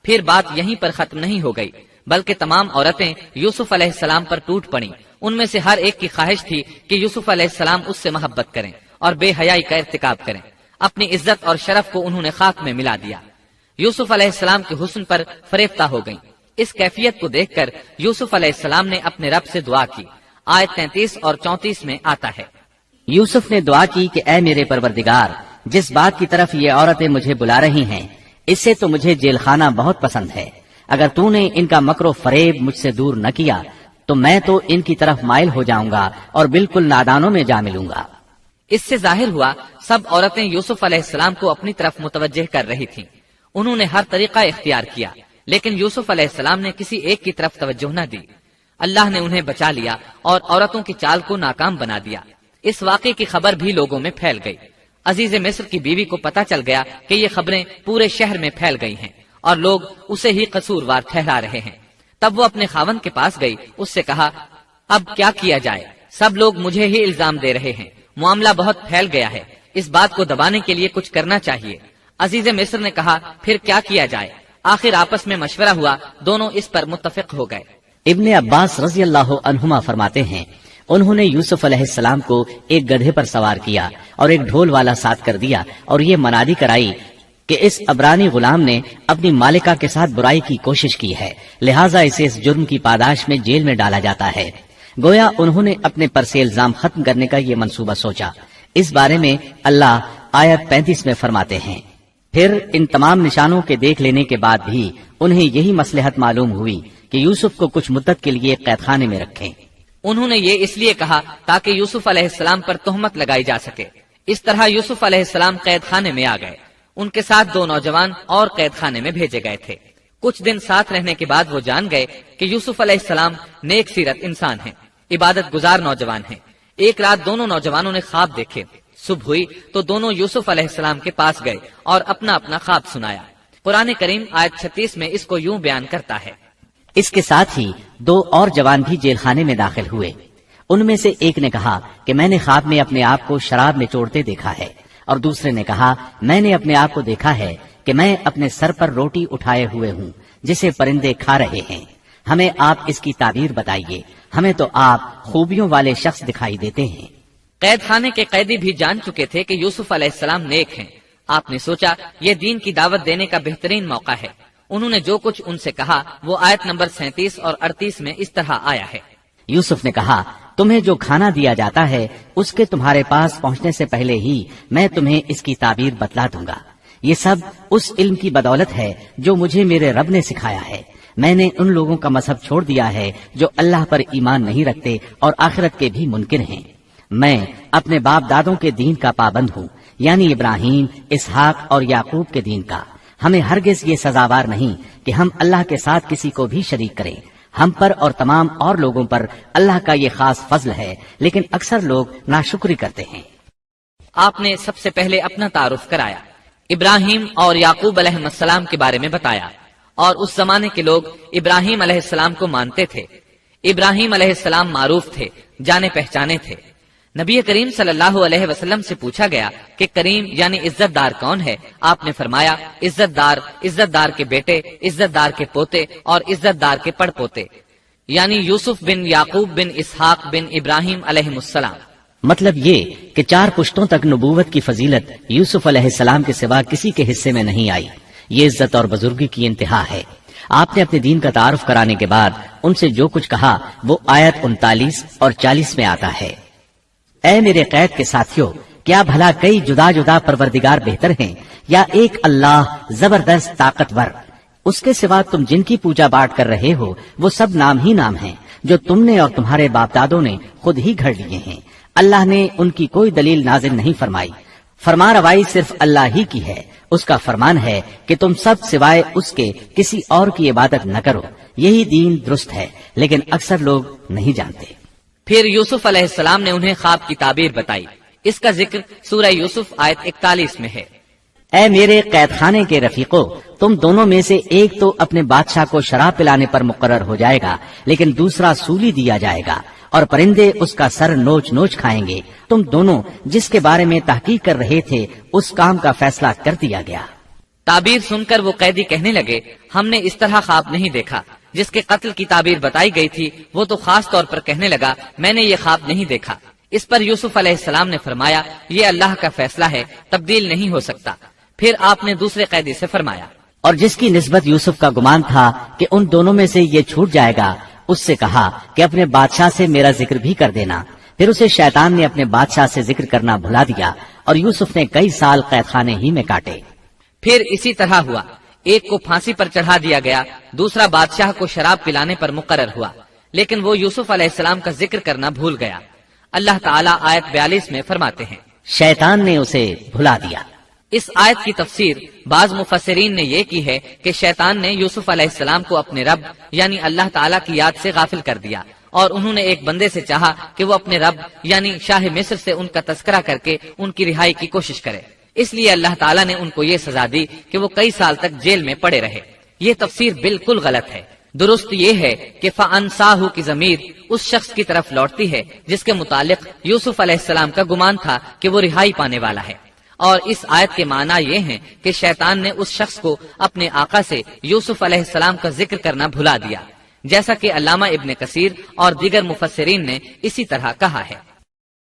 پھر بات یہیں پر ختم نہیں ہو گئی، بلکہ تمام عورتیں یوسف علیہ السلام پر ٹوٹ پڑیں۔ ان میں سے ہر ایک کی خواہش تھی کہ یوسف علیہ السلام اس سے محبت کریں اور بے حیائی کا ارتکاب کریں۔ اپنی عزت اور شرف کو انہوں نے خاک میں ملا دیا۔ یوسف علیہ السلام کے حسن پر فریفتہ ہو گئیں۔ اس کیفیت کو دیکھ کر یوسف علیہ السلام نے اپنے رب سے دعا کی۔ آیت 33 اور 34 میں آتا ہے، یوسف نے دعا کی کہ اے میرے پروردگار، جس بات کی طرف یہ عورتیں مجھے بلا رہی ہیں اس سے تو مجھے جیل خانہ بہت پسند ہے۔ اگر تو نے ان کا مکر و فریب مجھ سے دور نہ کیا تو میں تو ان کی طرف مائل ہو جاؤں گا اور بالکل نادانوں میں جا ملوں گا۔ اس سے ظاہر ہوا سب عورتیں یوسف علیہ السلام کو اپنی طرف متوجہ کر رہی تھیں۔ انہوں نے ہر طریقہ اختیار کیا، لیکن یوسف علیہ السلام نے کسی ایک کی طرف توجہ نہ دی۔ اللہ نے انہیں بچا لیا اور عورتوں کی چال کو ناکام بنا دیا۔ اس واقعے کی خبر بھی لوگوں میں پھیل گئی۔ عزیز مصر کی بیوی کو پتا چل گیا کہ یہ خبریں پورے شہر میں پھیل گئی ہیں اور لوگ اسے ہی قصوروار ٹھہرا رہے ہیں۔ تب وہ اپنے خاوند کے پاس گئی، اس سے کہا، اب کیا کیا جائے؟ سب لوگ مجھے ہی الزام دے رہے ہیں، معاملہ بہت پھیل گیا ہے، اس بات کو دبانے کے لیے کچھ کرنا چاہیے۔ عزیز مصر نے کہا، پھر کیا کیا جائے؟ آخر آپس میں مشورہ ہوا، دونوں اس پر متفق ہو گئے۔ ابن عباس رضی اللہ عنہما فرماتے ہیں، انہوں نے یوسف علیہ السلام کو ایک گدھے پر سوار کیا اور ایک ڈھول والا ساتھ کر دیا اور یہ منادی کرائی کہ اس عبرانی غلام نے اپنی مالکہ کے ساتھ برائی کی کوشش کی ہے، لہٰذا اسے اس جرم کی پاداش میں جیل میں ڈالا جاتا ہے۔ گویا انہوں نے اپنے پر سے الزام ختم کرنے کا یہ منصوبہ سوچا۔ اس بارے میں اللہ آیت 35 میں فرماتے ہیں، پھر ان تمام نشانوں کے دیکھ لینے کے بعد بھی انہیں یہی مصلحت معلوم ہوئی کہ یوسف کو کچھ مدت کے لیے قید خانے میں رکھیں۔ انہوں نے یہ اس لیے کہا تاکہ یوسف علیہ السلام پر تہمت لگائی جا سکے۔ اس طرح یوسف علیہ السلام قید خانے میں آ گئے۔ ان کے ساتھ 2 نوجوان اور قید خانے میں بھیجے گئے تھے۔ کچھ دن ساتھ رہنے کے بعد وہ جان گئے کہ یوسف علیہ السلام نیک سیرت انسان ہیں، عبادت گزار نوجوان ہیں۔ ایک رات دونوں نوجوانوں نے خواب دیکھے۔ صبح ہوئی تو دونوں یوسف علیہ السلام کے پاس گئے اور اپنا اپنا خواب سنایا۔ قرآن کریم آیت 36 میں اس کو یوں بیان کرتا ہے، اس کے ساتھ ہی 2 اور جوان بھی جیل خانے میں داخل ہوئے۔ ان میں سے ایک نے کہا کہ میں نے خواب میں اپنے آپ کو شراب میں چوڑتے دیکھا ہے، اور دوسرے نے کہا میں نے اپنے آپ کو دیکھا ہے کہ میں اپنے سر پر روٹی اٹھائے ہوئے ہوں جسے پرندے کھا رہے ہیں۔ ہمیں آپ اس کی تعبیر بتائیے، ہمیں تو آپ خوبیوں والے شخص دکھائی دیتے ہیں۔ قید خانے کے قیدی بھی جان چکے تھے کہ یوسف علیہ السلام نیک ہیں۔ آپ نے سوچا یہ دین کی دعوت دینے کا بہترین موقع ہے۔ انہوں نے جو کچھ ان سے کہا وہ آیت نمبر 37 اور 38 میں اس طرح آیا ہے، یوسف نے کہا تمہیں جو کھانا دیا جاتا ہے اس کے تمہارے پاس پہنچنے سے پہلے ہی میں تمہیں اس کی تعبیر بتلا دوں گا۔ یہ سب اس علم کی بدولت ہے جو مجھے میرے رب نے سکھایا ہے۔ میں نے ان لوگوں کا مذہب چھوڑ دیا ہے جو اللہ پر ایمان نہیں رکھتے اور آخرت کے بھی منکر ہیں۔ میں اپنے باپ دادوں کے دین کا پابند ہوں، یعنی ابراہیم، اسحاق اور یعقوب کے دین کا۔ ہمیں ہرگز یہ سزاوار نہیں کہ ہم اللہ کے ساتھ کسی کو بھی شریک کریں۔ ہم پر اور تمام اور لوگوں پر اللہ کا یہ خاص فضل ہے، لیکن اکثر لوگ ناشکری کرتے ہیں۔ آپ نے سب سے پہلے اپنا تعارف کرایا، ابراہیم اور یعقوب علیہ السلام کے بارے میں بتایا، اور اس زمانے کے لوگ ابراہیم علیہ السلام کو مانتے تھے۔ ابراہیم علیہ السلام معروف تھے، جانے پہچانے تھے۔ نبی کریم صلی اللہ علیہ وسلم سے پوچھا گیا کہ کریم یعنی عزت دار کون ہے؟ آپ نے فرمایا عزت دار کے بیٹے، عزت دار کے پوتے اور عزت دار کے پڑ پوتے، یعنی یوسف بن یعقوب بن اسحاق بن ابراہیم علیہ السلام۔ مطلب یہ کہ 4 پشتوں تک نبوت کی فضیلت یوسف علیہ السلام کے سوا کسی کے حصے میں نہیں آئی۔ یہ عزت اور بزرگی کی انتہا ہے۔ آپ نے اپنے دین کا تعارف کرانے کے بعد ان سے جو کچھ کہا وہ آیت 39 اور 40 میں آتا ہے۔ اے میرے قید کے ساتھیوں، کیا بھلا کئی جدا جدا پروردگار بہتر ہیں یا ایک اللہ زبردست طاقتور؟ اس کے سوا تم جن کی پوجا پاٹ کر رہے ہو وہ سب نام ہی نام ہیں جو تم نے اور تمہارے باپ دادوں نے خود ہی گھڑ لیے ہیں۔ اللہ نے ان کی کوئی دلیل نازل نہیں فرمائی۔ فرما روائی صرف اللہ ہی کی ہے۔ اس کا فرمان ہے کہ تم سب سوائے اس کے کسی اور کی عبادت نہ کرو۔ یہی دین درست ہے، لیکن اکثر لوگ نہیں جانتے۔ پھر یوسف علیہ السلام نے انہیں خواب کی تعبیر بتائی۔ اس کا ذکر سورہ یوسف آیت 41 میں ہے۔ اے میرے قید خانے کے رفیقو، تم دونوں میں سے ایک تو اپنے بادشاہ کو شراب پلانے پر مقرر ہو جائے گا، لیکن دوسرا سولی دیا جائے گا اور پرندے اس کا سر نوچ نوچ کھائیں گے۔ تم دونوں جس کے بارے میں تحقیق کر رہے تھے اس کام کا فیصلہ کر دیا گیا۔ تعبیر سن کر وہ قیدی کہنے لگے، ہم نے اس طرح خواب نہیں دیکھا۔ جس کے قتل کی تعبیر بتائی گئی تھی وہ تو خاص طور پر کہنے لگا، میں نے یہ خواب نہیں دیکھا۔ اس پر یوسف علیہ السلام نے فرمایا، یہ اللہ کا فیصلہ ہے، تبدیل نہیں ہو سکتا۔ پھر آپ نے دوسرے قیدی سے فرمایا، اور جس کی نسبت یوسف کا گمان تھا کہ ان دونوں میں سے یہ چھوٹ جائے گا، اس سے کہا کہ اپنے بادشاہ سے میرا ذکر بھی کر دینا۔ پھر اسے شیطان نے اپنے بادشاہ سے ذکر کرنا بھلا دیا اور یوسف نے کئی سال قید خانے ہی میں کاٹے۔ پھر اسی طرح ہوا، ایک کو پھانسی پر چڑھا دیا گیا، دوسرا بادشاہ کو شراب پلانے پر مقرر ہوا، لیکن وہ یوسف علیہ السلام کا ذکر کرنا بھول گیا۔ اللہ تعالیٰ آیت 42 میں فرماتے ہیں، شیطان نے اسے بھلا دیا۔ اس آیت کی تفسیر بعض مفسرین نے یہ کی ہے کہ شیطان نے یوسف علیہ السلام کو اپنے رب یعنی اللہ تعالیٰ کی یاد سے غافل کر دیا، اور انہوں نے ایک بندے سے چاہا کہ وہ اپنے رب یعنی شاہ مصر سے ان کا تذکرہ کر کے ان کی رہائی کی کوشش کرے۔ اس لیے اللہ تعالیٰ نے ان کو یہ سزا دی کہ وہ کئی سال تک جیل میں پڑے رہے۔ یہ تفسیر بالکل غلط ہے۔ درست یہ ہے کہ فَأَنْسَاهُ کی ضمیر اس شخص کی طرف لوٹتی ہے جس کے متعلق یوسف علیہ السلام کا گمان تھا کہ وہ رہائی پانے والا ہے، اور اس آیت کے معنی یہ ہیں کہ شیطان نے اس شخص کو اپنے آقا سے یوسف علیہ السلام کا ذکر کرنا بھلا دیا، جیسا کہ علامہ ابن کثیر اور دیگر مفسرین نے اسی طرح کہا ہے۔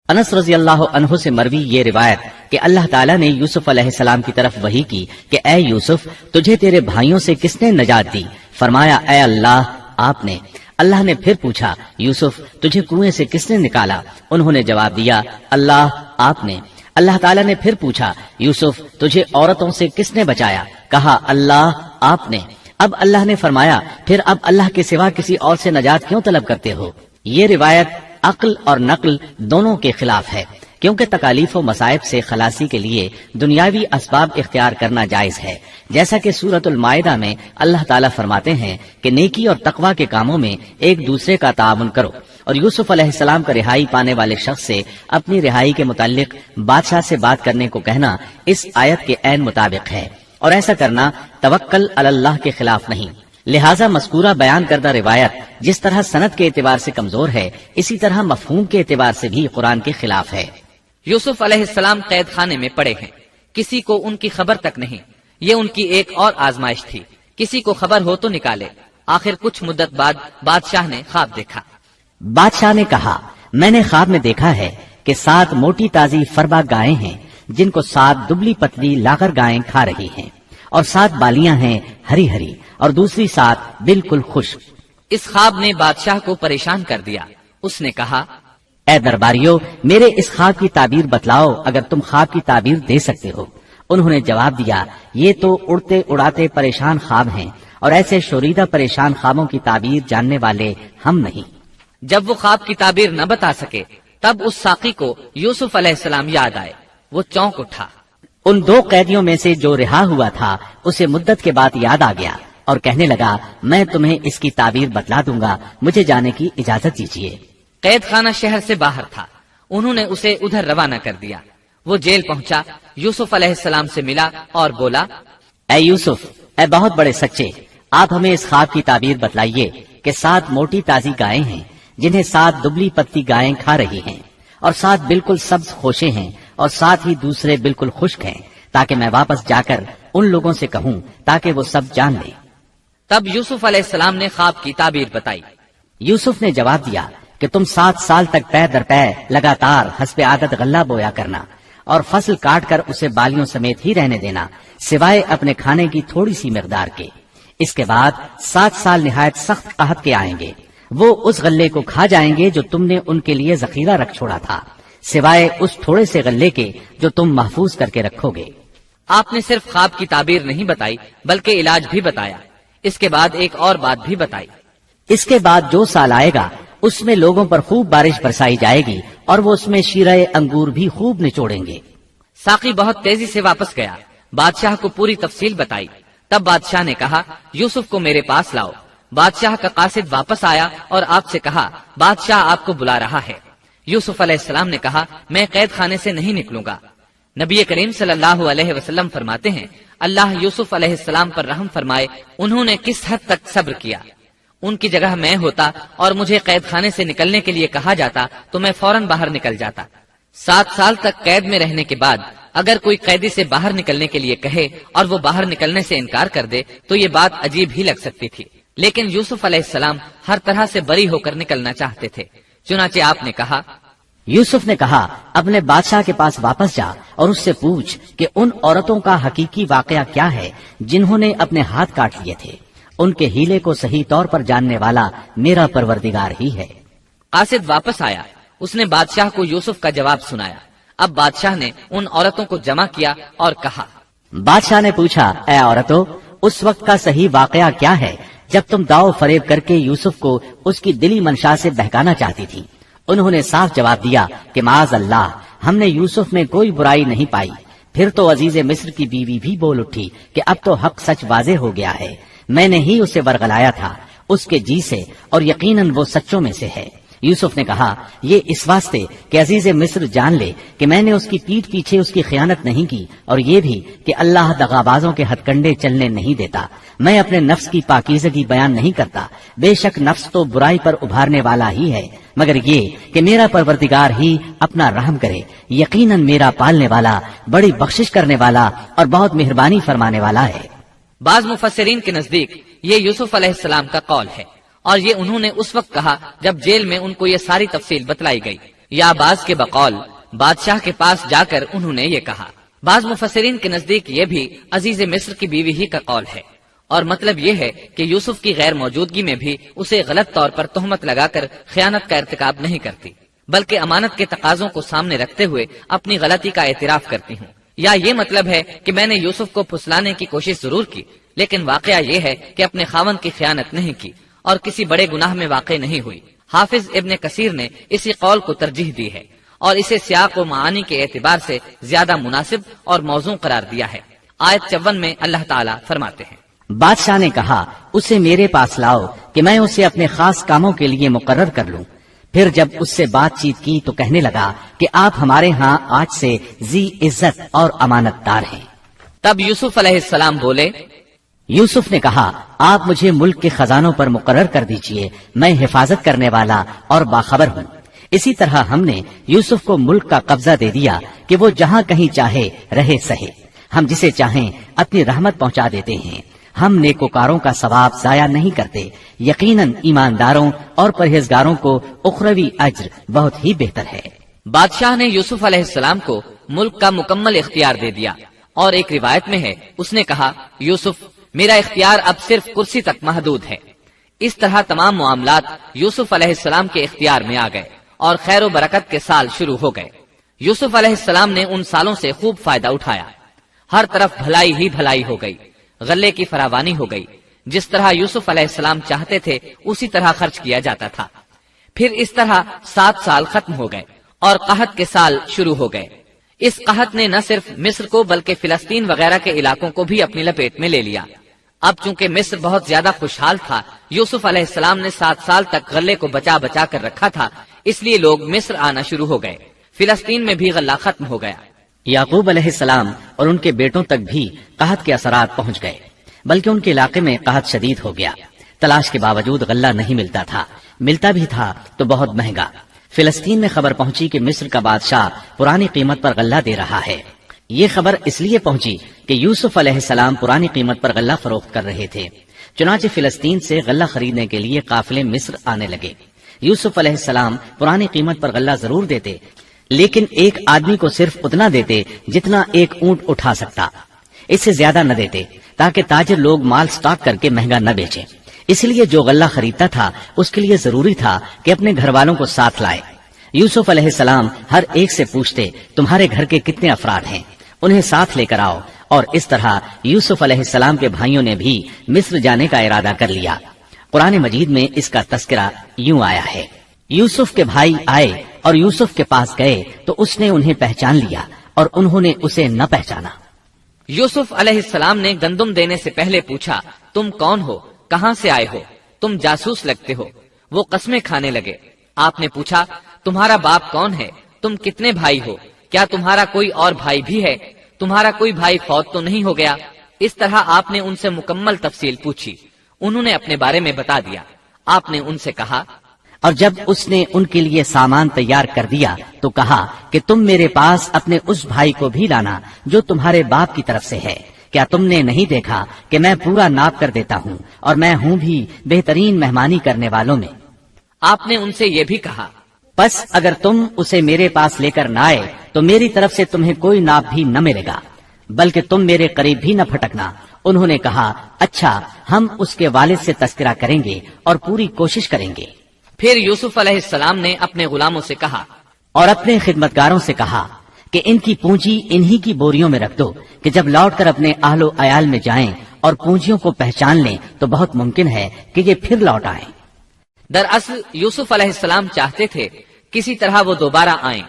انس رضی اللہ عنہ سے مروی یہ روایت کہ اللہ تعالیٰ نے یوسف علیہ السلام کی طرف وحی کی کہ اے یوسف، تجھے تیرے بھائیوں سے کس نے نجات دی؟ فرمایا، اے اللہ، آپ نے۔ اللہ نے پھر پوچھا، یوسف، تجھے کنویں سے کس نے نکالا؟ انہوں نے جواب دیا، اللہ، آپ نے۔ اللہ تعالیٰ نے پھر پوچھا، یوسف، تجھے عورتوں سے کس نے بچایا؟ کہا، اللہ، آپ نے۔ اب اللہ نے فرمایا، پھر اب اللہ کے سوا کسی اور سے نجات کیوں طلب کرتے ہو؟ یہ روایت عقل اور نقل دونوں کے خلاف ہے، کیونکہ تکالیف و مصائب سے خلاصی کے لیے دنیاوی اسباب اختیار کرنا جائز ہے، جیسا کہ سورۃ المائدہ میں اللہ تعالیٰ فرماتے ہیں کہ نیکی اور تقوی کے کاموں میں ایک دوسرے کا تعاون کرو، اور یوسف علیہ السلام کا رہائی پانے والے شخص سے اپنی رہائی کے متعلق بادشاہ سے بات کرنے کو کہنا اس آیت کے عین مطابق ہے، اور ایسا کرنا توکل علی اللہ کے خلاف نہیں۔ لہٰذا مذکورہ بیان کردہ روایت جس طرح سند کے اعتبار سے کمزور ہے، اسی طرح مفہوم کے اعتبار سے بھی قرآن کے خلاف ہے۔ یوسف علیہ السلام قید خانے میں پڑے ہیں، کسی کو ان کی خبر تک نہیں۔ یہ ان کی ایک اور آزمائش تھی، کسی کو خبر ہو تو نکالے۔ آخر کچھ مدت بعد بادشاہ نے خواب دیکھا۔ بادشاہ نے کہا، میں نے خواب میں دیکھا ہے کہ 7 موٹی تازی فربا گائیں ہیں جن کو 7 دبلی پتلی لاغر گائیں کھا رہی ہیں، اور 7 بالیاں ہیں ہری ہری اور دوسری 7 بالکل خشک۔ اس خواب نے بادشاہ کو پریشان کر دیا۔ اس نے کہا، اے درباریو، میرے اس خواب کی تعبیر بتلاؤ اگر تم خواب کی تعبیر دے سکتے ہو۔ انہوں نے جواب دیا، یہ تو اڑتے اڑاتے پریشان خواب ہیں، اور ایسے شوریدہ پریشان خوابوں کی تعبیر جاننے والے ہم نہیں۔ جب وہ خواب کی تعبیر نہ بتا سکے تب اس ساقی کو یوسف علیہ السلام یاد آئے۔ وہ چونک اٹھا۔ ان 2 قیدیوں میں سے جو رہا ہوا تھا اسے مدت کے بعد یاد آ گیا، اور کہنے لگا میں تمہیں اس کی تعبیر بتلا دوں گا، مجھے جانے کی اجازت دیجیے۔ قید خانہ شہر سے باہر تھا، انہوں نے اسے ادھر روانہ کر دیا۔ وہ جیل پہنچا، یوسف علیہ السلام سے ملا اور بولا، اے یوسف، اے بہت بڑے سچے، آپ ہمیں اس خواب کی تعبیر بتلائیے کہ 7 موٹی تازی گائیں ہیں جنہیں 7 دبلی پتی گائیں کھا رہی ہیں، اور 7 بالکل سبز خوشے ہیں، اور 7 ہی دوسرے بالکل خشک ہیں، تاکہ میں واپس جا کر ان لوگوں سے کہوں تاکہ وہ سب جان لیں۔ تب یوسف علیہ السلام نے خواب کی تعبیر بتائی۔ یوسف نے جواب دیا کہ تم 7 سال تک پے در پے لگاتار حسب عادت غلہ بویا کرنا، اور فصل کاٹ کر اسے بالیوں سمیت ہی رہنے دینا، سوائے اپنے کھانے کی تھوڑی سی مقدار کے۔ اس کے بعد 7 سال نہایت سخت قحط کے آئیں گے، وہ اس غلے کو کھا جائیں گے جو تم نے ان کے لیے ذخیرہ رکھ چھوڑا تھا، سوائے اس تھوڑے سے غلے کے جو تم محفوظ کر کے رکھو گے۔ آپ نے صرف خواب کی تعبیر نہیں بتائی بلکہ علاج بھی بتایا۔ اس کے بعد ایک اور بات بھی بتائی۔ اس کے بعد جو سال آئے گا اس میں لوگوں پر خوب بارش برسائی جائے گی، اور وہ اس میں شیرہ انگور بھی خوب نچوڑیں گے۔ ساقی بہت تیزی سے واپس گیا، بادشاہ کو پوری تفصیل بتائی۔ تب بادشاہ نے کہا، یوسف کو میرے پاس لاؤ۔ بادشاہ کا قاصد واپس آیا اور آپ سے کہا، بادشاہ آپ کو بلا رہا ہے۔ یوسف علیہ السلام نے کہا، میں قید خانے سے نہیں نکلوں گا۔ نبی کریم صلی اللہ علیہ وسلم فرماتے ہیں، اللہ یوسف علیہ السلام پر رحم فرمائے، انہوں نے کس حد تک صبر کیا۔ ان کی جگہ میں ہوتا اور مجھے قید خانے سے نکلنے کے لیے کہا جاتا تو میں فوراً باہر نکل جاتا۔ 7 سال تک قید میں رہنے کے بعد اگر کوئی قیدی سے باہر نکلنے کے لیے کہے اور وہ باہر نکلنے سے انکار کر دے تو یہ بات عجیب ہی لگ سکتی تھی، لیکن یوسف علیہ السلام ہر طرح سے بری ہو کر نکلنا چاہتے تھے۔ چنانچہ آپ نے کہا، یوسف نے کہا، اپنے بادشاہ کے پاس واپس جا اور اس سے پوچھ کہ ان عورتوں کا حقیقی واقعہ کیا ہے جنہوں نے اپنے ہاتھ کاٹ لیے تھے۔ ان کے ہیلے کو صحیح طور پر جاننے والا میرا پروردگار ہی ہے۔ قاصد واپس آیا، اس نے بادشاہ کو یوسف کا جواب سنایا۔ اب بادشاہ نے ان عورتوں کو جمع کیا اور کہا، بادشاہ نے پوچھا، اے عورتوں، اس وقت کا صحیح واقعہ کیا ہے جب تم داؤ فریب کر کے یوسف کو اس کی دلی منشا سے بہکانا چاہتی تھی؟ انہوں نے صاف جواب دیا کہ معاذ اللہ، ہم نے یوسف میں کوئی برائی نہیں پائی۔ پھر تو عزیز مصر کی بیوی بھی بول اٹھی کہ اب تو حق سچ واضح ہو گیا ہے، میں نے ہی اسے ورغلایا تھا اس کے جی سے، اور یقیناً وہ سچوں میں سے ہے۔ یوسف نے کہا، یہ اس واسطے کہ عزیز مصر جان لے کہ میں نے اس کی پیٹھ پیچھے اس کی خیانت نہیں کی، اور یہ بھی کہ اللہ دغابازوں کے ہتھ کنڈے چلنے نہیں دیتا۔ میں اپنے نفس کی پاکیزگی بیان نہیں کرتا، بے شک نفس تو برائی پر ابھارنے والا ہی ہے، مگر یہ کہ میرا پروردگار ہی اپنا رحم کرے، یقیناً میرا پالنے والا، بڑی بخشش کرنے والا اور بہت مہربانی فرمانے والا ہے۔ بعض مفسرین کے نزدیک یہ یوسف علیہ السلام کا قول ہے، اور یہ انہوں نے اس وقت کہا جب جیل میں ان کو یہ ساری تفصیل بتلائی گئی، یا بعض کے بقول بادشاہ کے پاس جا کر انہوں نے یہ کہا۔ بعض مفسرین کے نزدیک یہ بھی عزیز مصر کی بیوی ہی کا قول ہے، اور مطلب یہ ہے کہ یوسف کی غیر موجودگی میں بھی اسے غلط طور پر تہمت لگا کر خیانت کا ارتکاب نہیں کرتی، بلکہ امانت کے تقاضوں کو سامنے رکھتے ہوئے اپنی غلطی کا اعتراف کرتی ہوں۔ یا یہ مطلب ہے کہ میں نے یوسف کو پھسلانے کی کوشش ضرور کی، لیکن واقعہ یہ ہے کہ اپنے خاوند کی خیانت نہیں کی اور کسی بڑے گناہ میں واقع نہیں ہوئی۔ حافظ ابن کثیر نے اسی قول کو ترجیح دی ہے اور اسے سیاق و معانی کے اعتبار سے زیادہ مناسب اور موزوں قرار دیا ہے۔ آیت 54 میں اللہ تعالیٰ فرماتے ہیں، بادشاہ نے کہا، اسے میرے پاس لاؤ کہ میں اسے اپنے خاص کاموں کے لیے مقرر کر لوں۔ پھر جب اس سے بات چیت کی تو کہنے لگا کہ آپ ہمارے ہاں آج سے ذی عزت اور امانت دار ہیں۔ تب یوسف علیہ السلام بولے، یوسف نے کہا، آپ مجھے ملک کے خزانوں پر مقرر کر دیجئے، میں حفاظت کرنے والا اور باخبر ہوں۔ اسی طرح ہم نے یوسف کو ملک کا قبضہ دے دیا کہ وہ جہاں کہیں چاہے رہے سہے، ہم جسے چاہیں اپنی رحمت پہنچا دیتے ہیں، ہم نیکوکاروں کا ثواب ضائع نہیں کرتے، یقیناً ایمانداروں اور پرہیزگاروں کو اخروی اجر بہت ہی بہتر ہے۔ بادشاہ نے یوسف علیہ السلام کو ملک کا مکمل اختیار دے دیا، اور ایک روایت میں ہے اس نے کہا، یوسف میرا اختیار اب صرف کرسی تک محدود ہے۔ اس طرح تمام معاملات یوسف علیہ السلام کے اختیار میں آ گئے اور خیر و برکت کے سال شروع ہو گئے۔ یوسف علیہ السلام نے ان سالوں سے خوب فائدہ اٹھایا، ہر طرف بھلائی ہی بھلائی ہو گئی، غلے کی فراوانی ہو گئی، جس طرح یوسف علیہ السلام چاہتے تھے اسی طرح خرچ کیا جاتا تھا۔ پھر اس طرح 7 سال ختم ہو گئے اور قحط کے سال شروع ہو گئے۔ اس قحط نے نہ صرف مصر کو بلکہ فلسطین وغیرہ کے علاقوں کو بھی اپنی لپیٹ میں لے لیا۔ اب چونکہ مصر بہت زیادہ خوشحال تھا، یوسف علیہ السلام نے 7 سال تک غلے کو بچا بچا کر رکھا تھا، اس لیے لوگ مصر آنا شروع ہو گئے۔ فلسطین میں بھی غلہ ختم ہو گیا۔ یعقوب علیہ السلام اور ان کے بیٹوں تک بھی قحط کے اثرات پہنچ گئے، بلکہ ان کے علاقے میں قحط شدید ہو گیا۔ تلاش کے باوجود غلہ نہیں ملتا تھا، ملتا بھی تھا تو بہت مہنگا۔ فلسطین میں خبر پہنچی کہ مصر کا بادشاہ پرانی قیمت پر غلہ دے رہا ہے۔ یہ خبر اس لیے پہنچی کہ یوسف علیہ السلام پرانی قیمت پر غلہ فروخت کر رہے تھے، چنانچہ فلسطین سے غلہ خریدنے کے لیے قافلے مصر آنے لگے۔ یوسف علیہ السلام پرانی قیمت پر غلہ ضرور دیتے، لیکن ایک آدمی کو صرف اتنا دیتے جتنا ایک اونٹ اٹھا سکتا، اس سے زیادہ نہ دیتے، تاکہ تاجر لوگ مال سٹاک کر کے مہنگا نہ بیچیں۔ اس لیے جو غلہ خریدتا تھا اس کے لیے ضروری تھا کہ اپنے گھر والوں کو ساتھ لائے۔ یوسف علیہ السلام ہر ایک سے پوچھتے تمہارے گھر کے کتنے افراد ہیں، انہیں ساتھ لے کر آؤ، اور اس طرح یوسف علیہ السلام کے بھائیوں نے بھی مصر جانے کا ارادہ کر لیا۔ قرآن مجید میں اس کا تذکرہ یوں آیا ہے، یوسف کے بھائی آئے اور یوسف کے پاس گئے تو اس نے انہیں پہچان لیا اور انہوں نے اسے نہ پہچانا۔ یوسف علیہ السلام نے گندم دینے سے پہلے پوچھا، تم کون ہو، کہاں سے آئے ہو، تم جاسوس لگتے ہو۔ وہ قسمیں کھانے لگے۔ آپ نے پوچھا، تمہارا باپ کون ہے، تم کتنے بھائی ہو، کیا تمہارا کوئی اور بھائی بھی ہے، تمہارا کوئی بھائی فوت تو نہیں ہو گیا؟ اس طرح آپ نے ان سے مکمل تفصیل پوچھی۔ انہوں نے اپنے بارے میں بتا دیا۔ آپ نے ان سے کہا، اور جب اس نے ان کے لیے سامان تیار کر دیا تو کہا کہ تم میرے پاس اپنے اس بھائی کو بھی لانا جو تمہارے باپ کی طرف سے ہے۔ کیا تم نے نہیں دیکھا کہ میں پورا ناپ کر دیتا ہوں، اور میں ہوں بھی بہترین مہمانی کرنے والوں میں۔ آپ نے ان سے یہ بھی کہا، بس اگر تم اسے میرے پاس لے کر نہ آئے تو میری طرف سے تمہیں کوئی ناپ بھی نہ ملے گا، بلکہ تم میرے قریب بھی نہ پھٹکنا۔ انہوں نے کہا، اچھا، ہم اس کے والد سے تذکرہ کریں گے اور پوری کوشش کریں گے۔ پھر یوسف علیہ السلام نے اپنے غلاموں سے کہا اور اپنے خدمتگاروں سے کہا کہ ان کی پونجی انہی کی بوریوں میں رکھ دو، کہ جب لوٹ کر اپنے اہل و عیال میں جائیں اور پونجیوں کو پہچان لیں تو بہت ممکن ہے کہ یہ پھر لوٹ آئیں۔ دراصل یوسف علیہ السلام چاہتے تھے کسی طرح وہ دوبارہ آئیں۔